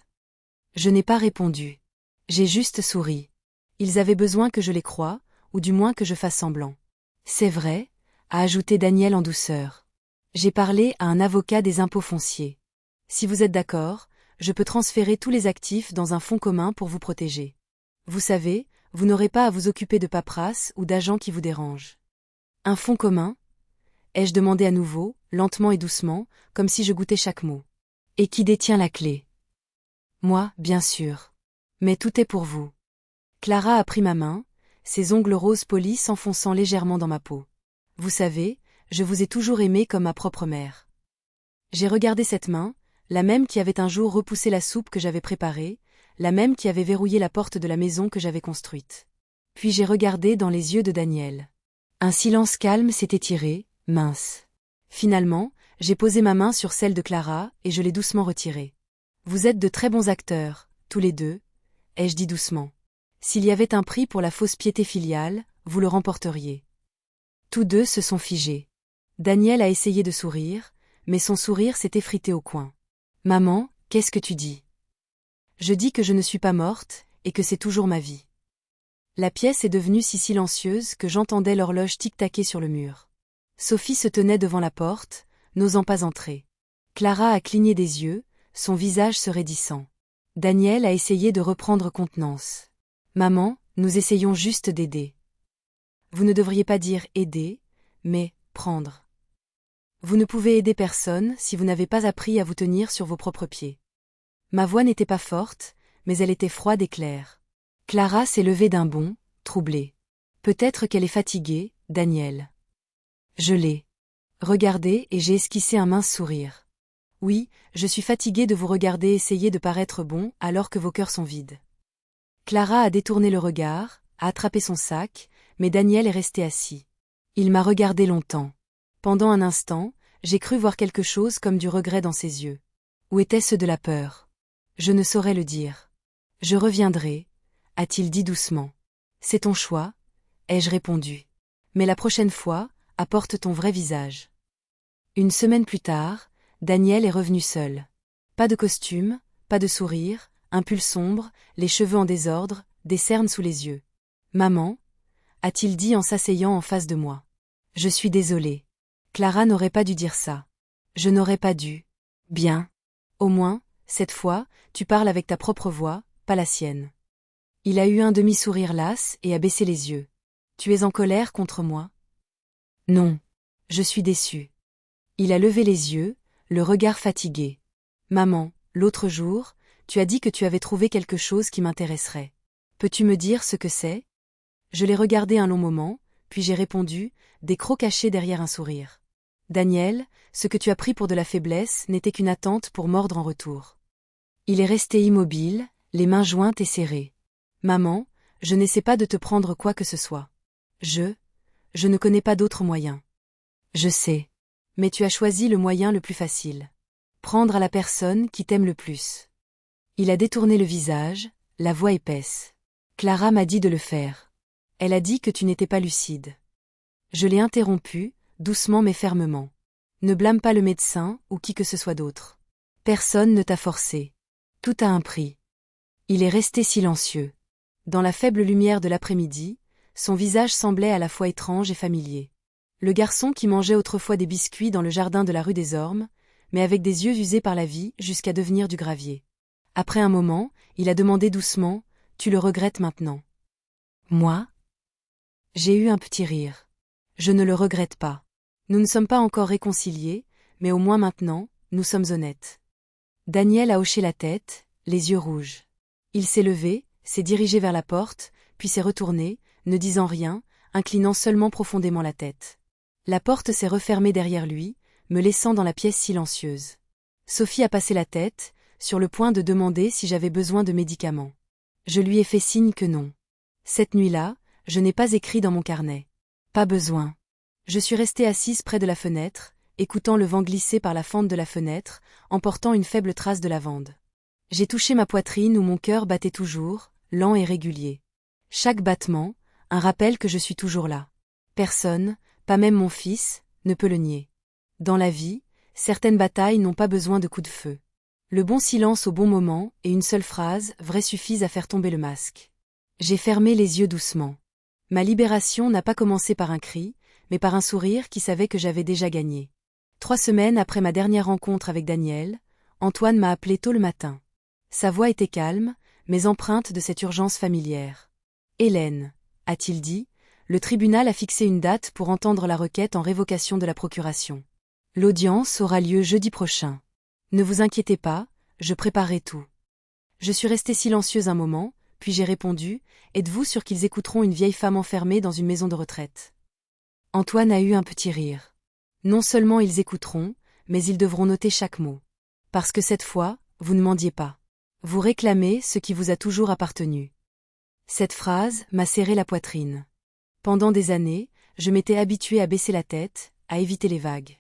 Je n'ai pas répondu. J'ai juste souri. Ils avaient besoin que je les croie, ou du moins que je fasse semblant. C'est vrai, a ajouté Daniel en douceur. J'ai parlé à un avocat des impôts fonciers. Si vous êtes d'accord, je peux transférer tous les actifs dans un fonds commun pour vous protéger. Vous savez, vous n'aurez pas à vous occuper de paperasse ou d'agents qui vous dérangent. Un fonds commun ? Ai-je demandé à nouveau, lentement et doucement, comme si je goûtais chaque mot. Et qui détient la clé ? Moi, bien sûr. Mais tout est pour vous. Clara a pris ma main, ses ongles roses polis s'enfonçant légèrement dans ma peau. Vous savez, je vous ai toujours aimé comme ma propre mère. J'ai regardé cette main, la même qui avait un jour repoussé la soupe que j'avais préparée, la même qui avait verrouillé la porte de la maison que j'avais construite. Puis j'ai regardé dans les yeux de Daniel. Un silence calme s'est étiré, mince. Finalement, J'ai posé ma main sur celle de Clara, et je l'ai doucement retirée. Vous êtes de très bons acteurs, tous les deux, ai-je dit doucement. S'il y avait un prix pour la fausse piété filiale, vous le remporteriez. Tous deux se sont figés. Daniel a essayé de sourire, mais son sourire s'est effrité au coin. Maman, qu'est-ce que tu dis? Je dis que je ne suis pas morte, et que c'est toujours ma vie. La pièce est devenue si silencieuse que j'entendais l'horloge tic-taquer sur le mur. Sophie se tenait devant la porte, n'osant pas entrer. Clara a cligné des yeux, son visage se raidissant. Daniel a essayé de reprendre contenance. Maman, nous essayons juste d'aider. Vous ne devriez pas dire aider, mais prendre. Vous ne pouvez aider personne si vous n'avez pas appris à vous tenir sur vos propres pieds. Ma voix n'était pas forte, mais elle était froide et claire. Clara s'est levée d'un bond, troublée. Peut-être qu'elle est fatiguée, Daniel. Je l'ai regardée et j'ai esquissé un mince sourire. Oui, je suis fatiguée de vous regarder essayer de paraître bon alors que vos cœurs sont vides. Clara a détourné le regard, a attrapé son sac, mais Daniel est resté assis. Il m'a regardé longtemps. Pendant un instant, j'ai cru voir quelque chose comme du regret dans ses yeux. Où était-ce de la peur? Je ne saurais le dire. Je reviendrai, a-t-il dit doucement. C'est ton choix, ai-je répondu. Mais la prochaine fois, apporte ton vrai visage. Une semaine plus tard, Daniel est revenu seul. Pas de costume, pas de sourire, un pull sombre, les cheveux en désordre, des cernes sous les yeux. Maman, a-t-il dit en s'asseyant en face de moi. Je suis désolée. Clara n'aurait pas dû dire ça. Je n'aurais pas dû. Bien. Au moins, cette fois, tu parles avec ta propre voix, pas la sienne. Il a eu un demi-sourire las et a baissé les yeux. Tu es en colère contre moi? Non. Je suis déçue. Il a levé les yeux, le regard fatigué. Maman, l'autre jour, tu as dit que tu avais trouvé quelque chose qui m'intéresserait. Peux-tu me dire ce que c'est? Je l'ai regardé un long moment, puis j'ai répondu, des crocs cachés derrière un sourire. Daniel, ce que tu as pris pour de la faiblesse n'était qu'une attente pour mordre en retour. Il est resté immobile, les mains jointes et serrées. Maman, je n'essaie pas de te prendre quoi que ce soit. Je ne connais pas d'autre moyen. Je sais. Mais tu as choisi le moyen le plus facile. Prendre à la personne qui t'aime le plus. Il a détourné le visage, la voix épaisse. Clara m'a dit de le faire. Elle a dit que tu n'étais pas lucide. Je l'ai interrompu, doucement mais fermement. Ne blâme pas le médecin ou qui que ce soit d'autre. Personne ne t'a forcé. Tout a un prix. Il est resté silencieux. Dans la faible lumière de l'après-midi, son visage semblait à la fois étrange et familier. Le garçon qui mangeait autrefois des biscuits dans le jardin de la rue des Ormes, mais avec des yeux usés par la vie jusqu'à devenir du gravier. Après un moment, il a demandé doucement, « Tu le regrettes maintenant ?» Moi? J'ai eu un petit rire. Je ne le regrette pas. Nous ne sommes pas encore réconciliés, mais au moins maintenant, nous sommes honnêtes. Daniel a hoché la tête, les yeux rouges. Il s'est levé, s'est dirigé vers la porte, puis s'est retourné, ne disant rien, inclinant seulement profondément la tête. La porte s'est refermée derrière lui, me laissant dans la pièce silencieuse. Sophie a passé la tête, sur le point de demander si j'avais besoin de médicaments. Je lui ai fait signe que non. Cette nuit-là, je n'ai pas écrit dans mon carnet. Pas besoin. Je suis restée assise près de la fenêtre, écoutant le vent glisser par la fente de la fenêtre, emportant une faible trace de lavande. J'ai touché ma poitrine où mon cœur battait toujours, lent et régulier. Chaque battement, un rappel que je suis toujours là. Personne, pas même mon fils, ne peut le nier. Dans la vie, certaines batailles n'ont pas besoin de coups de feu. Le bon silence au bon moment et une seule phrase, vraie, suffisent à faire tomber le masque. J'ai fermé les yeux doucement. Ma libération n'a pas commencé par un cri, mais par un sourire qui savait que j'avais déjà gagné. 3 semaines après ma dernière rencontre avec Daniel, Antoine m'a appelé tôt le matin. Sa voix était calme, mais empreinte de cette urgence familière. « Hélène, » a-t-il dit, le tribunal a fixé une date pour entendre la requête en révocation de la procuration. L'audience aura lieu jeudi prochain. Ne vous inquiétez pas, je préparerai tout. Je suis restée silencieuse un moment, puis j'ai répondu, « Êtes-vous sûr qu'ils écouteront une vieille femme enfermée dans une maison de retraite ?» Antoine a eu un petit rire. Non seulement ils écouteront, mais ils devront noter chaque mot. Parce que cette fois, vous ne mendiez pas. Vous réclamez ce qui vous a toujours appartenu. Cette phrase m'a serré la poitrine. Pendant des années, je m'étais habituée à baisser la tête, à éviter les vagues.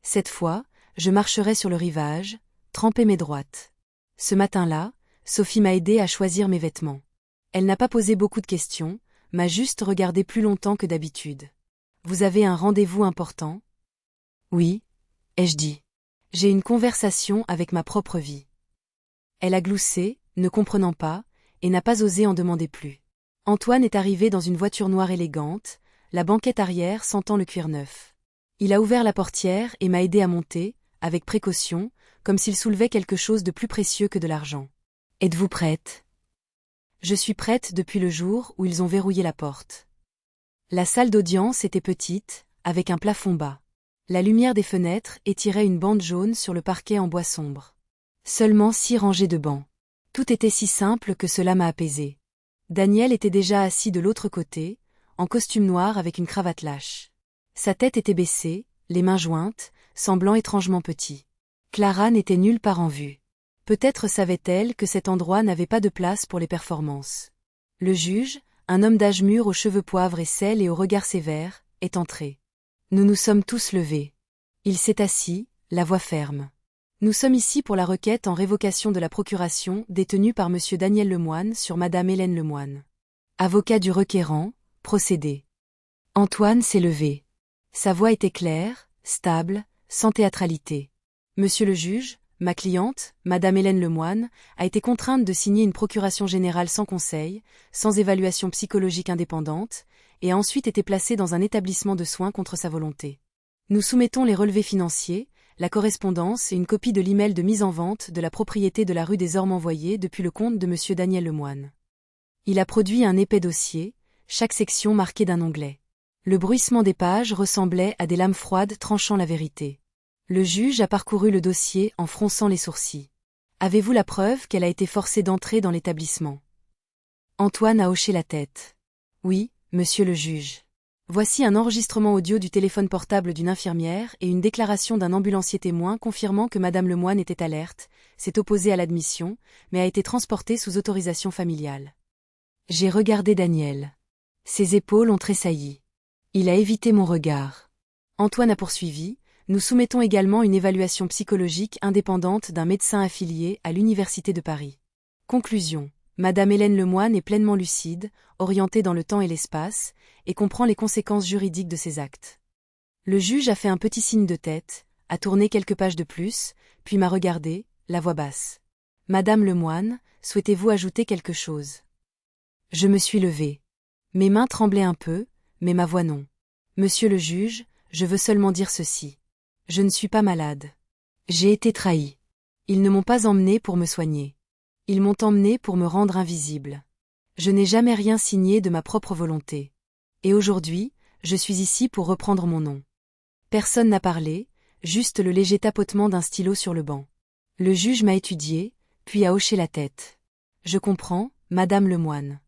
Cette fois, je marcherai sur le rivage, tremper mes droites. Ce matin-là, Sophie m'a aidé à choisir mes vêtements. Elle n'a pas posé beaucoup de questions, m'a juste regardé plus longtemps que d'habitude. Vous avez un rendez-vous important? Oui, ai-je dit. J'ai une conversation avec ma propre vie. Elle a gloussé, ne comprenant pas, et n'a pas osé en demander plus. Antoine est arrivé dans une voiture noire élégante, la banquette arrière sentant le cuir neuf. Il a ouvert la portière et m'a aidé à monter, avec précaution, comme s'il soulevait quelque chose de plus précieux que de l'argent. Êtes-vous prête? Je suis prête depuis le jour où ils ont verrouillé la porte. La salle d'audience était petite, avec un plafond bas. La lumière des fenêtres étirait une bande jaune sur le parquet en bois sombre. Seulement 6 rangées de bancs. Tout était si simple que cela m'a apaisé. Daniel était déjà assis de l'autre côté, en costume noir avec une cravate lâche. Sa tête était baissée, les mains jointes, semblant étrangement petit. Clara n'était nulle part en vue. Peut-être savait-elle que cet endroit n'avait pas de place pour les performances. Le juge, un homme d'âge mûr aux cheveux poivre et sel et au regard sévère, est entré. Nous nous sommes tous levés. Il s'est assis, la voix ferme. Nous sommes ici pour la requête en révocation de la procuration détenue par monsieur Daniel Lemoine sur madame Hélène Lemoine. Avocat du requérant, procédé. Antoine s'est levé. Sa voix était claire, stable, sans théâtralité. Monsieur le juge, ma cliente, madame Hélène Lemoine, a été contrainte de signer une procuration générale sans conseil, sans évaluation psychologique indépendante, et a ensuite été placée dans un établissement de soins contre sa volonté. Nous soumettons les relevés financiers, la correspondance et une copie de l'email de mise en vente de la propriété de la rue des Ormes envoyée depuis le compte de monsieur Daniel Lemoine. Il a produit un épais dossier, chaque section marquée d'un onglet. Le bruissement des pages ressemblait à des lames froides tranchant la vérité. Le juge a parcouru le dossier en fronçant les sourcils. Avez-vous la preuve qu'elle a été forcée d'entrer dans l'établissement? Antoine a hoché la tête. Oui, monsieur le juge. Voici un enregistrement audio du téléphone portable d'une infirmière et une déclaration d'un ambulancier témoin confirmant que madame Lemoine était alerte, s'est opposée à l'admission, mais a été transportée sous autorisation familiale. J'ai regardé Daniel. Ses épaules ont tressailli. Il a évité mon regard. Antoine a poursuivi. Nous soumettons également une évaluation psychologique indépendante d'un médecin affilié à l'Université de Paris. Conclusion. Madame Hélène Lemoine est pleinement lucide, orientée dans le temps et l'espace, et comprend les conséquences juridiques de ses actes. Le juge a fait un petit signe de tête, a tourné quelques pages de plus, puis m'a regardé, la voix basse. Madame Lemoine, souhaitez-vous ajouter quelque chose? Je me suis levée. Mes mains tremblaient un peu, mais ma voix non. Monsieur le juge, je veux seulement dire ceci. Je ne suis pas malade. J'ai été trahie. Ils ne m'ont pas emmenée pour me soigner. Ils m'ont emmenée pour me rendre invisible. Je n'ai jamais rien signé de ma propre volonté. Et aujourd'hui, je suis ici pour reprendre mon nom. Personne n'a parlé, juste le léger tapotement d'un stylo sur le banc. Le juge m'a étudié, puis a hoché la tête. Je comprends, madame Lemoine.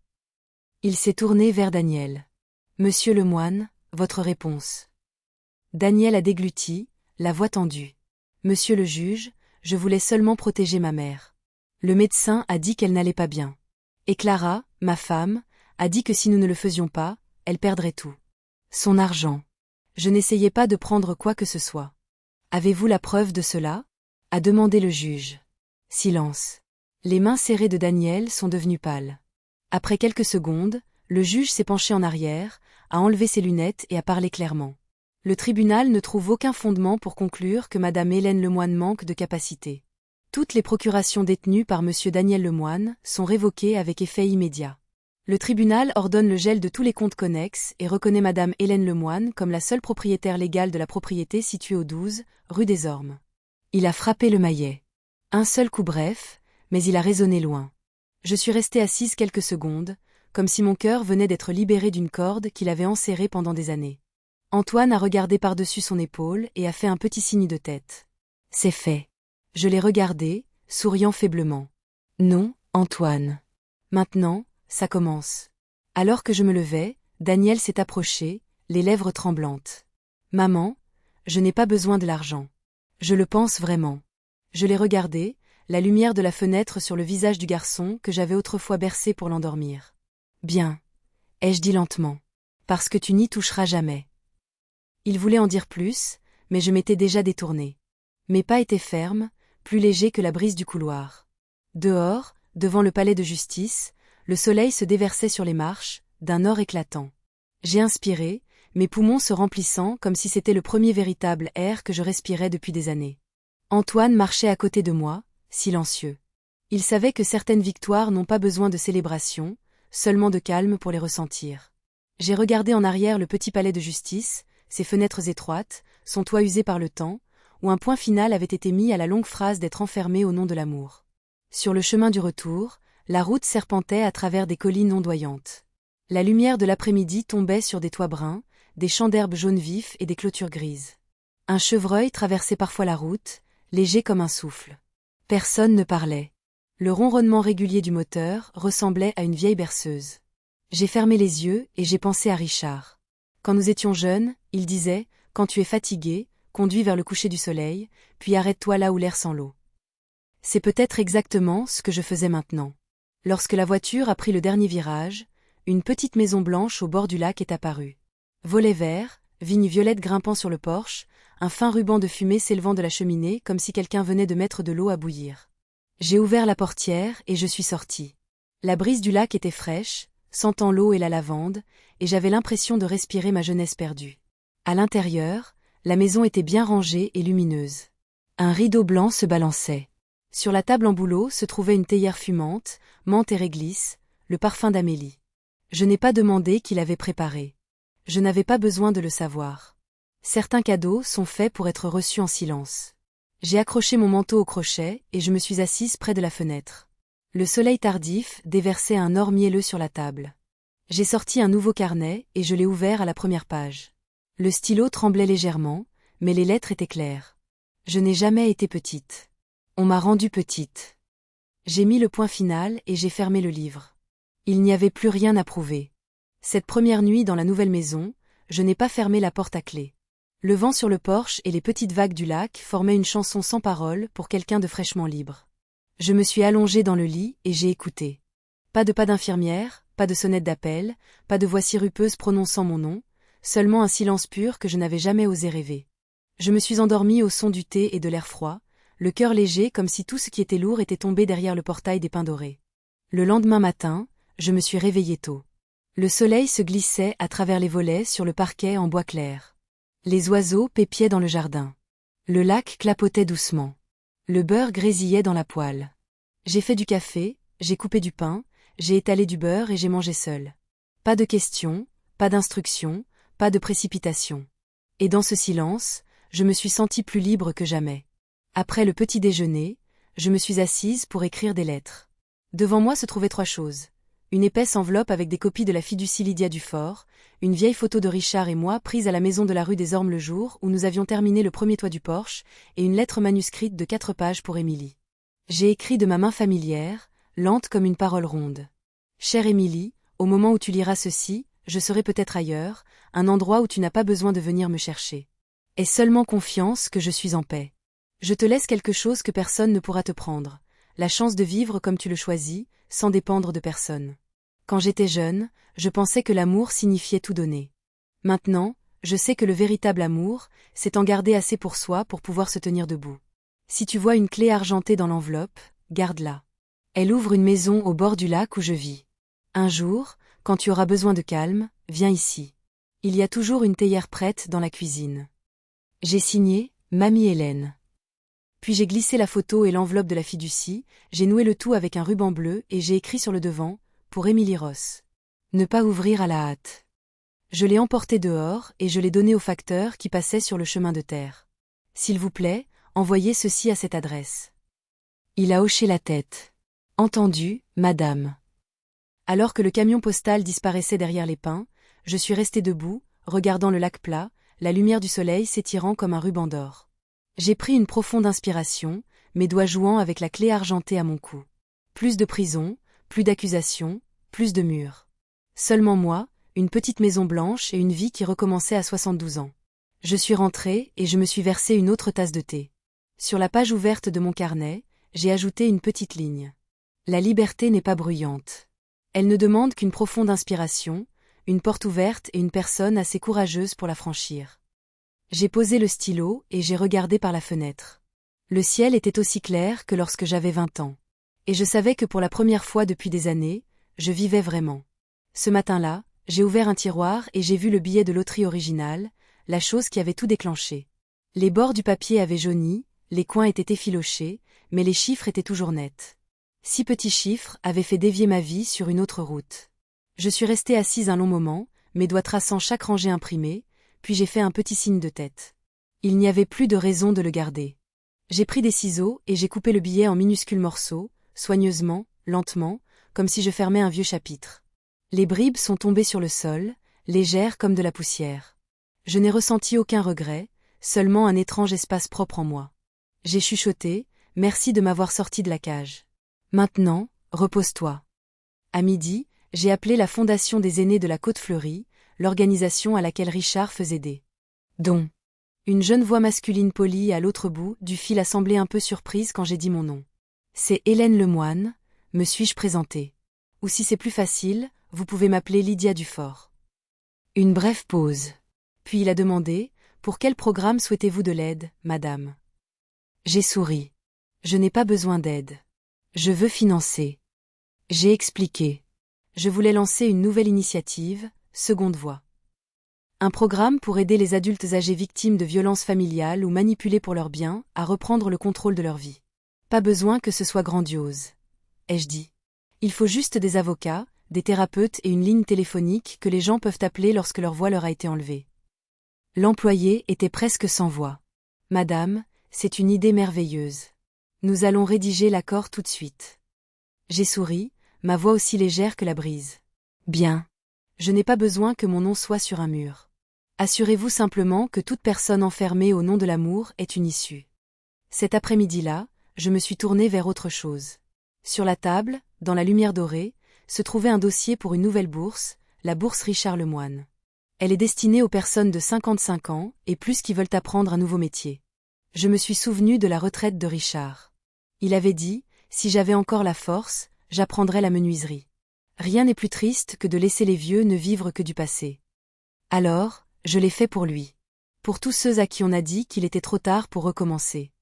Il s'est tourné vers Daniel. Monsieur Lemoine, votre réponse. Daniel a dégluti, la voix tendue. Monsieur le juge, je voulais seulement protéger ma mère. Le médecin a dit qu'elle n'allait pas bien. Et Clara, ma femme, a dit que si nous ne le faisions pas, elle perdrait tout. Son argent. Je n'essayais pas de prendre quoi que ce soit. Avez-vous la preuve de cela? A demandé le juge. Silence. Les mains serrées de Daniel sont devenues pâles. Après quelques secondes, le juge s'est penché en arrière, a enlevé ses lunettes et a parlé clairement. Le tribunal ne trouve aucun fondement pour conclure que madame Hélène Lemoine manque de capacité. Toutes les procurations détenues par monsieur Daniel Lemoine sont révoquées avec effet immédiat. Le tribunal ordonne le gel de tous les comptes connexes et reconnaît madame Hélène Lemoine comme la seule propriétaire légale de la propriété située au 12, rue des Ormes. Il a frappé le maillet. Un seul coup bref, mais il a résonné loin. Je suis restée assise quelques secondes, comme si mon cœur venait d'être libéré d'une corde qu'il avait enserrée pendant des années. Antoine a regardé par-dessus son épaule et a fait un petit signe de tête. C'est fait. Je l'ai regardé, souriant faiblement. Non, Antoine. Maintenant, ça commence. Alors que je me levais, Daniel s'est approché, les lèvres tremblantes. Maman, je n'ai pas besoin de l'argent. Je le pense vraiment. Je l'ai regardé, la lumière de la fenêtre sur le visage du garçon que j'avais autrefois bercé pour l'endormir. Bien, ai-je dit lentement. Parce que tu n'y toucheras jamais. Il voulait en dire plus, mais je m'étais déjà détournée. Mes pas étaient fermes, plus légers que la brise du couloir. Dehors, devant le palais de justice, le soleil se déversait sur les marches, d'un or éclatant. J'ai inspiré, mes poumons se remplissant comme si c'était le premier véritable air que je respirais depuis des années. Antoine marchait à côté de moi, silencieux. Il savait que certaines victoires n'ont pas besoin de célébration, seulement de calme pour les ressentir. J'ai regardé en arrière le petit palais de justice, ses fenêtres étroites, son toit usé par le temps, où un point final avait été mis à la longue phrase d'être enfermé au nom de l'amour. Sur le chemin du retour, la route serpentait à travers des collines ondoyantes. La lumière de l'après-midi tombait sur des toits bruns, des champs d'herbes jaunes vifs et des clôtures grises. Un chevreuil traversait parfois la route, léger comme un souffle. Personne ne parlait. Le ronronnement régulier du moteur ressemblait à une vieille berceuse. J'ai fermé les yeux et j'ai pensé à Richard. Quand nous étions jeunes, il disait « Quand tu es fatigué, conduis vers le coucher du soleil, puis arrête-toi là où l'air sent l'eau. » C'est peut-être exactement ce que je faisais maintenant. Lorsque la voiture a pris le dernier virage, une petite maison blanche au bord du lac est apparue. Volets verts, vignes violettes grimpant sur le porche, un fin ruban de fumée s'élevant de la cheminée comme si quelqu'un venait de mettre de l'eau à bouillir. J'ai ouvert la portière et je suis sortie. La brise du lac était fraîche, sentant l'eau et la lavande, et j'avais l'impression de respirer ma jeunesse perdue. À l'intérieur, la maison était bien rangée et lumineuse. Un rideau blanc se balançait. Sur la table en bouleau se trouvait une théière fumante, menthe et réglisse, le parfum d'Amélie. Je n'ai pas demandé qui l'avait préparé. Je n'avais pas besoin de le savoir. Certains cadeaux sont faits pour être reçus en silence. J'ai accroché mon manteau au crochet et je me suis assise près de la fenêtre. Le soleil tardif déversait un or mielleux sur la table. J'ai sorti un nouveau carnet et je l'ai ouvert à la première page. Le stylo tremblait légèrement, mais les lettres étaient claires. Je n'ai jamais été petite. On m'a rendue petite. J'ai mis le point final et j'ai fermé le livre. Il n'y avait plus rien à prouver. Cette première nuit dans la nouvelle maison, je n'ai pas fermé la porte à clé. Le vent sur le porche et les petites vagues du lac formaient une chanson sans paroles pour quelqu'un de fraîchement libre. Je me suis allongée dans le lit et j'ai écouté. Pas de pas d'infirmière, pas de sonnette d'appel, pas de voix sirupeuse prononçant mon nom, seulement un silence pur que je n'avais jamais osé rêver. Je me suis endormie au son du thé et de l'air froid, le cœur léger comme si tout ce qui était lourd était tombé derrière le portail des pins dorés. Le lendemain matin, je me suis réveillée tôt. Le soleil se glissait à travers les volets sur le parquet en bois clair. Les oiseaux pépiaient dans le jardin. Le lac clapotait doucement. Le beurre grésillait dans la poêle. J'ai fait du café, j'ai coupé du pain, j'ai étalé du beurre et j'ai mangé seul. Pas de questions, pas d'instructions, pas de précipitation. Et dans ce silence, je me suis sentie plus libre que jamais. Après le petit déjeuner, je me suis assise pour écrire des lettres. Devant moi se trouvaient 3 choses. Une épaisse enveloppe avec des copies de la fiducie Lydia Dufort, une vieille photo de Richard et moi prise à la maison de la rue des Ormes le jour où nous avions terminé le premier toit du porche, et une lettre manuscrite de 4 pages pour Émilie. J'ai écrit de ma main familière, lente comme une parole ronde. Chère Émilie, au moment où tu liras ceci, je serai peut-être ailleurs, un endroit où tu n'as pas besoin de venir me chercher. Aie seulement confiance que je suis en paix. Je te laisse quelque chose que personne ne pourra te prendre, la chance de vivre comme tu le choisis, sans dépendre de personne. Quand j'étais jeune, je pensais que l'amour signifiait tout donner. Maintenant, je sais que le véritable amour, c'est en garder assez pour soi pour pouvoir se tenir debout. Si tu vois une clé argentée dans l'enveloppe, garde-la. Elle ouvre une maison au bord du lac où je vis. Un jour, quand tu auras besoin de calme, viens ici. Il y a toujours une théière prête dans la cuisine. J'ai signé, Mamie Hélène. Puis j'ai glissé la photo et l'enveloppe de la fiducie, j'ai noué le tout avec un ruban bleu et j'ai écrit sur le devant, pour Émilie Ross. Ne pas ouvrir à la hâte. Je l'ai emporté dehors et je l'ai donné au facteur qui passait sur le chemin de terre. S'il vous plaît, envoyez ceci à cette adresse. Il a hoché la tête. Entendu, madame. Alors que le camion postal disparaissait derrière les pins, je suis restée debout, regardant le lac plat, la lumière du soleil s'étirant comme un ruban d'or. J'ai pris une profonde inspiration, mes doigts jouant avec la clé argentée à mon cou. Plus de prison, plus d'accusations, plus de murs. Seulement moi, une petite maison blanche et une vie qui recommençait à 72 ans. Je suis rentrée et je me suis versé une autre tasse de thé. Sur la page ouverte de mon carnet, j'ai ajouté une petite ligne. La liberté n'est pas bruyante. Elle ne demande qu'une profonde inspiration, une porte ouverte et une personne assez courageuse pour la franchir. J'ai posé le stylo et j'ai regardé par la fenêtre. Le ciel était aussi clair que lorsque j'avais 20 ans. Et je savais que pour la première fois depuis des années, je vivais vraiment. Ce matin-là, j'ai ouvert un tiroir et j'ai vu le billet de loterie original, la chose qui avait tout déclenché. Les bords du papier avaient jauni, les coins étaient effilochés, mais les chiffres étaient toujours nets. 6 petits chiffres avaient fait dévier ma vie sur une autre route. Je suis restée assise un long moment, mes doigts traçant chaque rangée imprimée, puis j'ai fait un petit signe de tête. Il n'y avait plus de raison de le garder. J'ai pris des ciseaux et j'ai coupé le billet en minuscules morceaux, soigneusement, lentement, comme si je fermais un vieux chapitre. Les bribes sont tombées sur le sol, légères comme de la poussière. Je n'ai ressenti aucun regret, seulement un étrange espace propre en moi. J'ai chuchoté, merci de m'avoir sorti de la cage. Maintenant, repose-toi. À midi, j'ai appelé la Fondation des aînés de la Côte-Fleurie, l'organisation à laquelle Richard faisait des dons. Une jeune voix masculine polie à l'autre bout du fil a semblé un peu surprise quand j'ai dit mon nom. C'est Hélène Lemoine, me suis-je présentée. Ou si c'est plus facile, vous pouvez m'appeler Lydia Dufort. Une brève pause. Puis il a demandé, pour quel programme souhaitez-vous de l'aide, madame? J'ai souri. Je n'ai pas besoin d'aide. Je veux financer. J'ai expliqué. Je voulais lancer une nouvelle initiative, Seconde Voix. Un programme pour aider les adultes âgés victimes de violences familiales ou manipulés pour leurs biens à reprendre le contrôle de leur vie. Pas besoin que ce soit grandiose, ai-je dit. Il faut juste des avocats, des thérapeutes et une ligne téléphonique que les gens peuvent appeler lorsque leur voix leur a été enlevée. L'employé était presque sans voix. Madame, c'est une idée merveilleuse. Nous allons rédiger l'accord tout de suite. J'ai souri, ma voix aussi légère que la brise. Bien. Je n'ai pas besoin que mon nom soit sur un mur. Assurez-vous simplement que toute personne enfermée au nom de l'amour est une issue. Cet après-midi-là, je me suis tournée vers autre chose. Sur la table, dans la lumière dorée, se trouvait un dossier pour une nouvelle bourse, la bourse Richard Lemoine. Elle est destinée aux personnes de 55 ans et plus qui veulent apprendre un nouveau métier. Je me suis souvenue de la retraite de Richard. Il avait dit, si j'avais encore la force, j'apprendrais la menuiserie. Rien n'est plus triste que de laisser les vieux ne vivre que du passé. Alors, je l'ai fait pour lui. Pour tous ceux à qui on a dit qu'il était trop tard pour recommencer.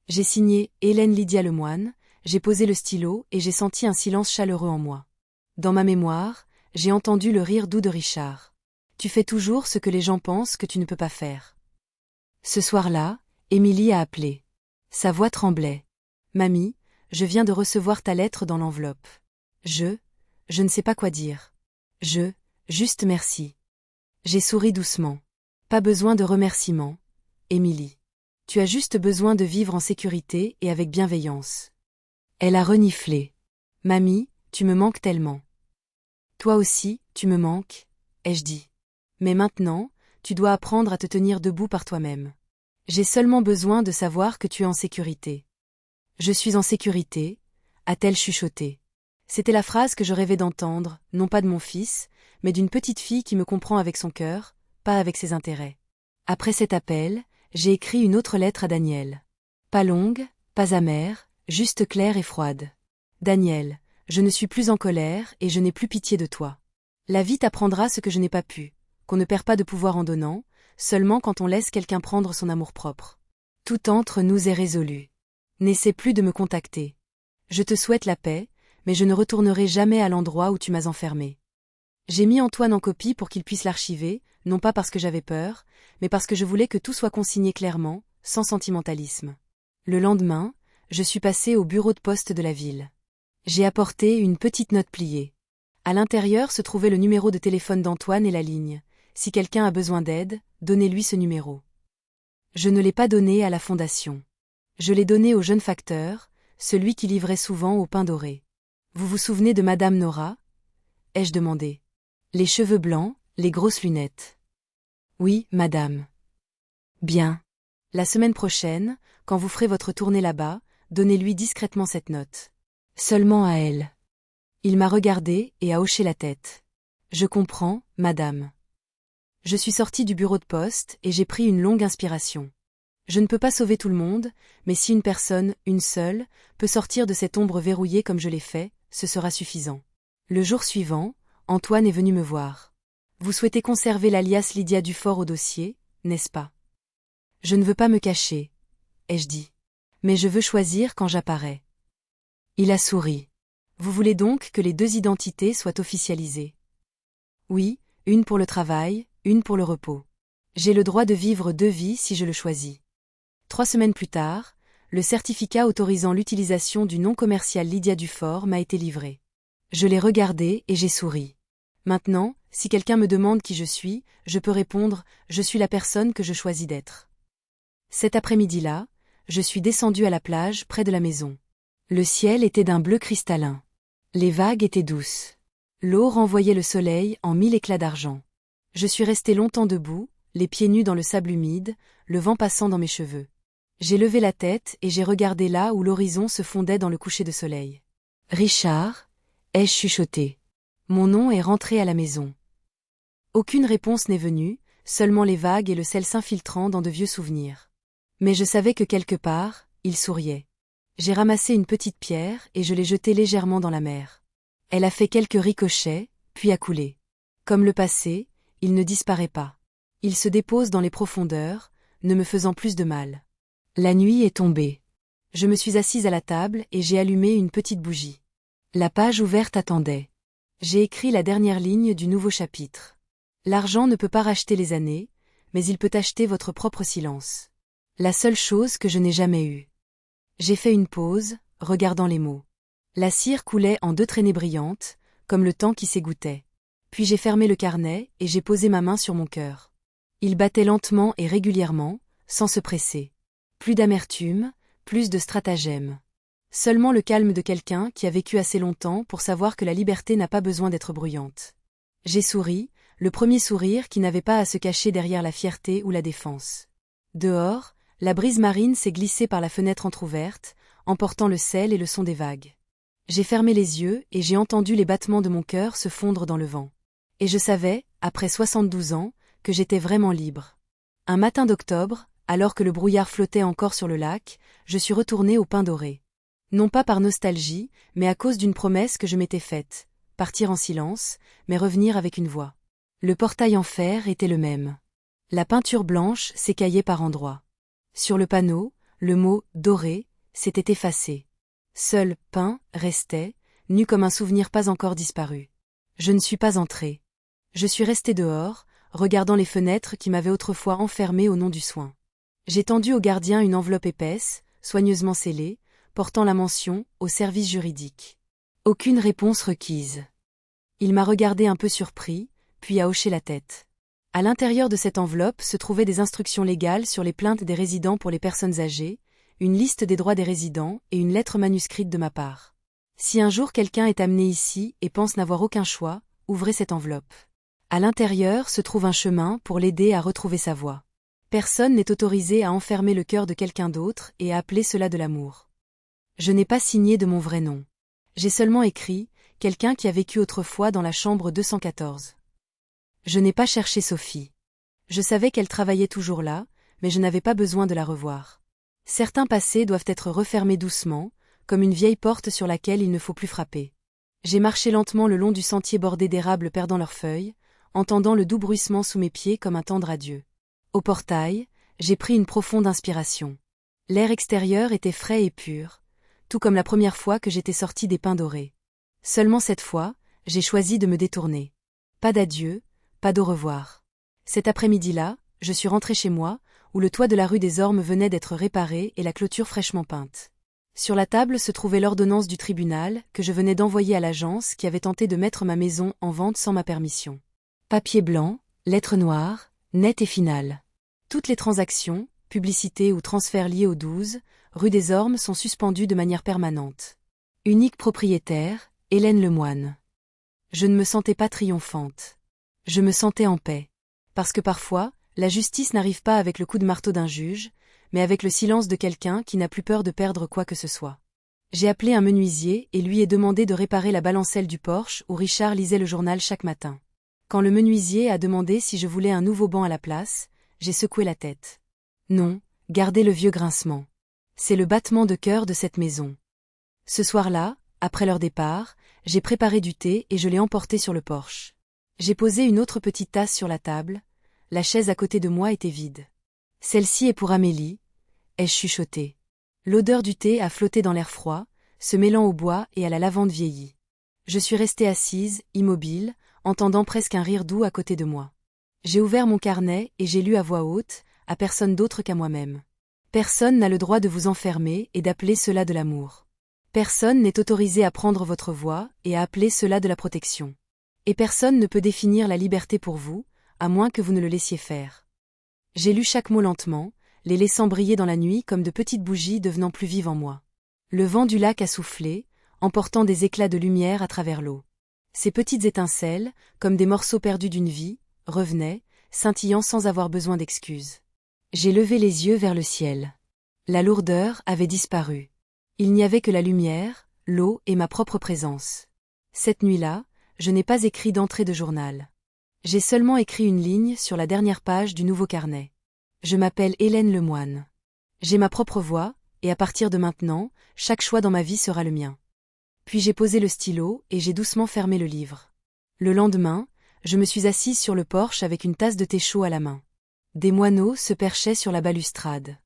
J'ai signé Hélène Lydia Lemoine, j'ai posé le stylo et j'ai senti un silence chaleureux en moi. Dans ma mémoire, j'ai entendu le rire doux de Richard. Tu fais toujours ce que les gens pensent que tu ne peux pas faire. Ce soir-là, Émilie a appelé. Sa voix tremblait. Mamie, je viens de recevoir ta lettre dans l'enveloppe. Je ne sais pas quoi dire. Juste merci. J'ai souri doucement. Pas besoin de remerciements, Émilie. Tu as juste besoin de vivre en sécurité et avec bienveillance. Elle a reniflé. Mamie, tu me manques tellement. Toi aussi, tu me manques, ai-je dit. Mais maintenant, tu dois apprendre à te tenir debout par toi-même. J'ai seulement besoin de savoir que tu es en sécurité. Je suis en sécurité, a-t-elle chuchoté. C'était la phrase que je rêvais d'entendre, non pas de mon fils, mais d'une petite fille qui me comprend avec son cœur, pas avec ses intérêts. Après cet appel, j'ai écrit une autre lettre à Daniel. Pas longue, pas amère, juste claire et froide. Daniel, je ne suis plus en colère et je n'ai plus pitié de toi. La vie t'apprendra ce que je n'ai pas pu, qu'on ne perd pas de pouvoir en donnant, seulement quand on laisse quelqu'un prendre son amour-propre. Tout entre nous est résolu. N'essaie plus de me contacter. Je te souhaite la paix, mais je ne retournerai jamais à l'endroit où tu m'as enfermé. J'ai mis Antoine en copie pour qu'il puisse l'archiver, non pas parce que j'avais peur, mais parce que je voulais que tout soit consigné clairement, sans sentimentalisme. Le lendemain, je suis passée au bureau de poste de la ville. J'ai apporté une petite note pliée. À l'intérieur se trouvait le numéro de téléphone d'Antoine et la ligne. Si quelqu'un a besoin d'aide, donnez-lui ce numéro. Je ne l'ai pas donné à la fondation. Je l'ai donné au jeune facteur, celui qui livrait souvent au pain doré. Vous vous souvenez de Madame Nora? Ai-je demandé. Les cheveux blancs, les grosses lunettes. Oui, madame. Bien. La semaine prochaine, quand vous ferez votre tournée là-bas, donnez-lui discrètement cette note. Seulement à elle. Il m'a regardé et a hoché la tête. Je comprends, madame. Je suis sortie du bureau de poste et j'ai pris une longue inspiration. Je ne peux pas sauver tout le monde, mais si une personne, une seule, peut sortir de cette ombre verrouillée comme je l'ai fait, ce sera suffisant. Le jour suivant, Antoine est venu me voir. Vous souhaitez conserver l'alias Lydia Dufort au dossier, n'est-ce pas? Je ne veux pas me cacher, ai-je dit. Mais je veux choisir quand j'apparais. Il a souri. Vous voulez donc que les 2 identités soient officialisées? Oui, une pour le travail, une pour le repos. J'ai le droit de vivre 2 vies si je le choisis. 3 semaines plus tard, le certificat autorisant l'utilisation du nom commercial Lydia Dufort m'a été livré. Je l'ai regardé et j'ai souri. Maintenant, si quelqu'un me demande qui je suis, je peux répondre « Je suis la personne que je choisis d'être ». Cet après-midi-là, je suis descendue à la plage près de la maison. Le ciel était d'un bleu cristallin. Les vagues étaient douces. L'eau renvoyait le soleil en 1000 éclats d'argent. Je suis restée longtemps debout, les pieds nus dans le sable humide, le vent passant dans mes cheveux. J'ai levé la tête et j'ai regardé là où l'horizon se fondait dans le coucher de soleil. Richard, ai-je chuchoté. Mon nom est rentré à la maison. Aucune réponse n'est venue, seulement les vagues et le sel s'infiltrant dans de vieux souvenirs. Mais je savais que quelque part, il souriait. J'ai ramassé une petite pierre et je l'ai jetée légèrement dans la mer. Elle a fait quelques ricochets, puis a coulé. Comme le passé, il ne disparaît pas. Il se dépose dans les profondeurs, ne me faisant plus de mal. La nuit est tombée. Je me suis assise à la table et j'ai allumé une petite bougie. La page ouverte attendait. J'ai écrit la dernière ligne du nouveau chapitre. L'argent ne peut pas racheter les années, mais il peut acheter votre propre silence. La seule chose que je n'ai jamais eue. J'ai fait une pause, regardant les mots. La cire coulait en 2 traînées brillantes, comme le temps qui s'égouttait. Puis j'ai fermé le carnet et j'ai posé ma main sur mon cœur. Il battait lentement et régulièrement, sans se presser. Plus d'amertume, plus de stratagème. Seulement le calme de quelqu'un qui a vécu assez longtemps pour savoir que la liberté n'a pas besoin d'être bruyante. J'ai souri, le premier sourire qui n'avait pas à se cacher derrière la fierté ou la défense. Dehors, la brise marine s'est glissée par la fenêtre entr'ouverte, emportant le sel et le son des vagues. J'ai fermé les yeux et j'ai entendu les battements de mon cœur se fondre dans le vent. Et je savais, après 72 ans, que j'étais vraiment libre. Un matin d'octobre, alors que le brouillard flottait encore sur le lac, je suis retournée au Pin Doré. Non pas par nostalgie, mais à cause d'une promesse que je m'étais faite, partir en silence, mais revenir avec une voix. Le portail en fer était le même. La peinture blanche s'écaillait par endroits. Sur le panneau, le mot « doré » s'était effacé. Seul « Pin » restait, nu comme un souvenir pas encore disparu. Je ne suis pas entrée. Je suis restée dehors, regardant les fenêtres qui m'avaient autrefois enfermée au nom du soin. J'ai tendu au gardien une enveloppe épaisse, soigneusement scellée, portant la mention « au service juridique ». Aucune réponse requise. Il m'a regardé un peu surpris, puis a hoché la tête. À l'intérieur de cette enveloppe se trouvaient des instructions légales sur les plaintes des résidents pour les personnes âgées, une liste des droits des résidents et une lettre manuscrite de ma part. Si un jour quelqu'un est amené ici et pense n'avoir aucun choix, ouvrez cette enveloppe. À l'intérieur se trouve un chemin pour l'aider à retrouver sa voie. Personne n'est autorisé à enfermer le cœur de quelqu'un d'autre et à appeler cela de l'amour. Je n'ai pas signé de mon vrai nom. J'ai seulement écrit « quelqu'un qui a vécu autrefois dans la chambre 214 ». Je n'ai pas cherché Sophie. Je savais qu'elle travaillait toujours là, mais je n'avais pas besoin de la revoir. Certains passés doivent être refermés doucement, comme une vieille porte sur laquelle il ne faut plus frapper. J'ai marché lentement le long du sentier bordé d'érables perdant leurs feuilles, entendant le doux bruissement sous mes pieds comme un tendre adieu. Au portail, j'ai pris une profonde inspiration. L'air extérieur était frais et pur, tout comme la première fois que j'étais sortie des Pins Dorés. Seulement cette fois, j'ai choisi de me détourner. Pas d'adieu, pas d'au revoir. Cet après-midi-là, je suis rentrée chez moi, où le toit de la rue des Ormes venait d'être réparé et la clôture fraîchement peinte. Sur la table se trouvait l'ordonnance du tribunal que je venais d'envoyer à l'agence qui avait tenté de mettre ma maison en vente sans ma permission. Papier blanc, lettre noire, nette et finale. Toutes les transactions, publicités ou transferts liés au 12, rue des Ormes sont suspendus de manière permanente. Unique propriétaire, Hélène Lemoine. Je ne me sentais pas triomphante. Je me sentais en paix. Parce que parfois, la justice n'arrive pas avec le coup de marteau d'un juge, mais avec le silence de quelqu'un qui n'a plus peur de perdre quoi que ce soit. J'ai appelé un menuisier et lui ai demandé de réparer la balancelle du porche où Richard lisait le journal chaque matin. Quand le menuisier a demandé si je voulais un nouveau banc à la place, j'ai secoué la tête. Non, gardez le vieux grincement. C'est le battement de cœur de cette maison. Ce soir-là, après leur départ, j'ai préparé du thé et je l'ai emporté sur le porche. J'ai posé une autre petite tasse sur la table, la chaise à côté de moi était vide. Celle-ci est pour Amélie, ai-je chuchoté. L'odeur du thé a flotté dans l'air froid, se mêlant au bois et à la lavande vieillie. Je suis restée assise, immobile, entendant presque un rire doux à côté de moi. J'ai ouvert mon carnet et j'ai lu à voix haute, à personne d'autre qu'à moi-même. Personne n'a le droit de vous enfermer et d'appeler cela de l'amour. Personne n'est autorisé à prendre votre voix et à appeler cela de la protection. Et personne ne peut définir la liberté pour vous, à moins que vous ne le laissiez faire. J'ai lu chaque mot lentement, les laissant briller dans la nuit comme de petites bougies devenant plus vives en moi. Le vent du lac a soufflé, emportant des éclats de lumière à travers l'eau. Ces petites étincelles, comme des morceaux perdus d'une vie, revenaient, scintillant sans avoir besoin d'excuses. J'ai levé les yeux vers le ciel. La lourdeur avait disparu. Il n'y avait que la lumière, l'eau et ma propre présence. Cette nuit-là, je n'ai pas écrit d'entrée de journal. J'ai seulement écrit une ligne sur la dernière page du nouveau carnet. Je m'appelle Hélène Lemoine. J'ai ma propre voix, et à partir de maintenant, chaque choix dans ma vie sera le mien. Puis j'ai posé le stylo et j'ai doucement fermé le livre. Le lendemain, je me suis assise sur le porche avec une tasse de thé chaud à la main. Des moineaux se perchaient sur la balustrade.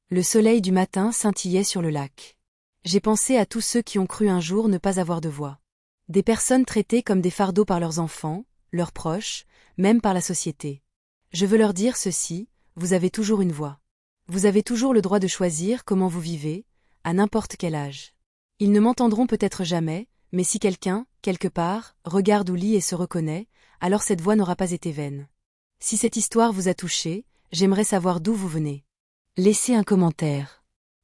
Le soleil du matin scintillait sur le lac. J'ai pensé à tous ceux qui ont cru un jour ne pas avoir de voix. Des personnes traitées comme des fardeaux par leurs enfants, leurs proches, même par la société. Je veux leur dire ceci, vous avez toujours une voix. Vous avez toujours le droit de choisir comment vous vivez, à n'importe quel âge. Ils ne m'entendront peut-être jamais, mais si quelqu'un, quelque part, regarde ou lit et se reconnaît, alors cette voix n'aura pas été vaine. Si cette histoire vous a touché, j'aimerais savoir d'où vous venez. Laissez un commentaire.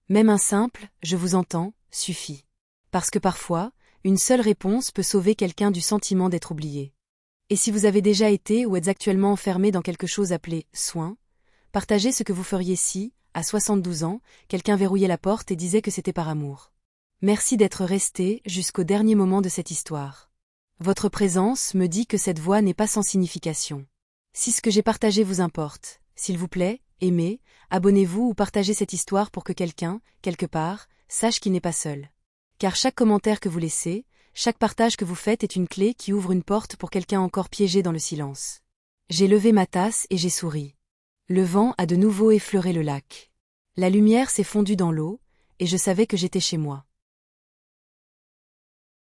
Même un simple « je vous entends » suffit. Parce que parfois, une seule réponse peut sauver quelqu'un du sentiment d'être oublié. Et si vous avez déjà été ou êtes actuellement enfermé dans quelque chose appelé « soin », partagez ce que vous feriez si, à 72 ans, quelqu'un verrouillait la porte et disait que c'était par amour. Merci d'être resté jusqu'au dernier moment de cette histoire. Votre présence me dit que cette voix n'est pas sans signification. Si ce que j'ai partagé vous importe, s'il vous plaît, aimez, abonnez-vous ou partagez cette histoire pour que quelqu'un, quelque part, sache qu'il n'est pas seul. Car chaque commentaire que vous laissez, chaque partage que vous faites est une clé qui ouvre une porte pour quelqu'un encore piégé dans le silence. J'ai levé ma tasse et j'ai souri. Le vent a de nouveau effleuré le lac. La lumière s'est fondue dans l'eau, et je savais que j'étais chez moi.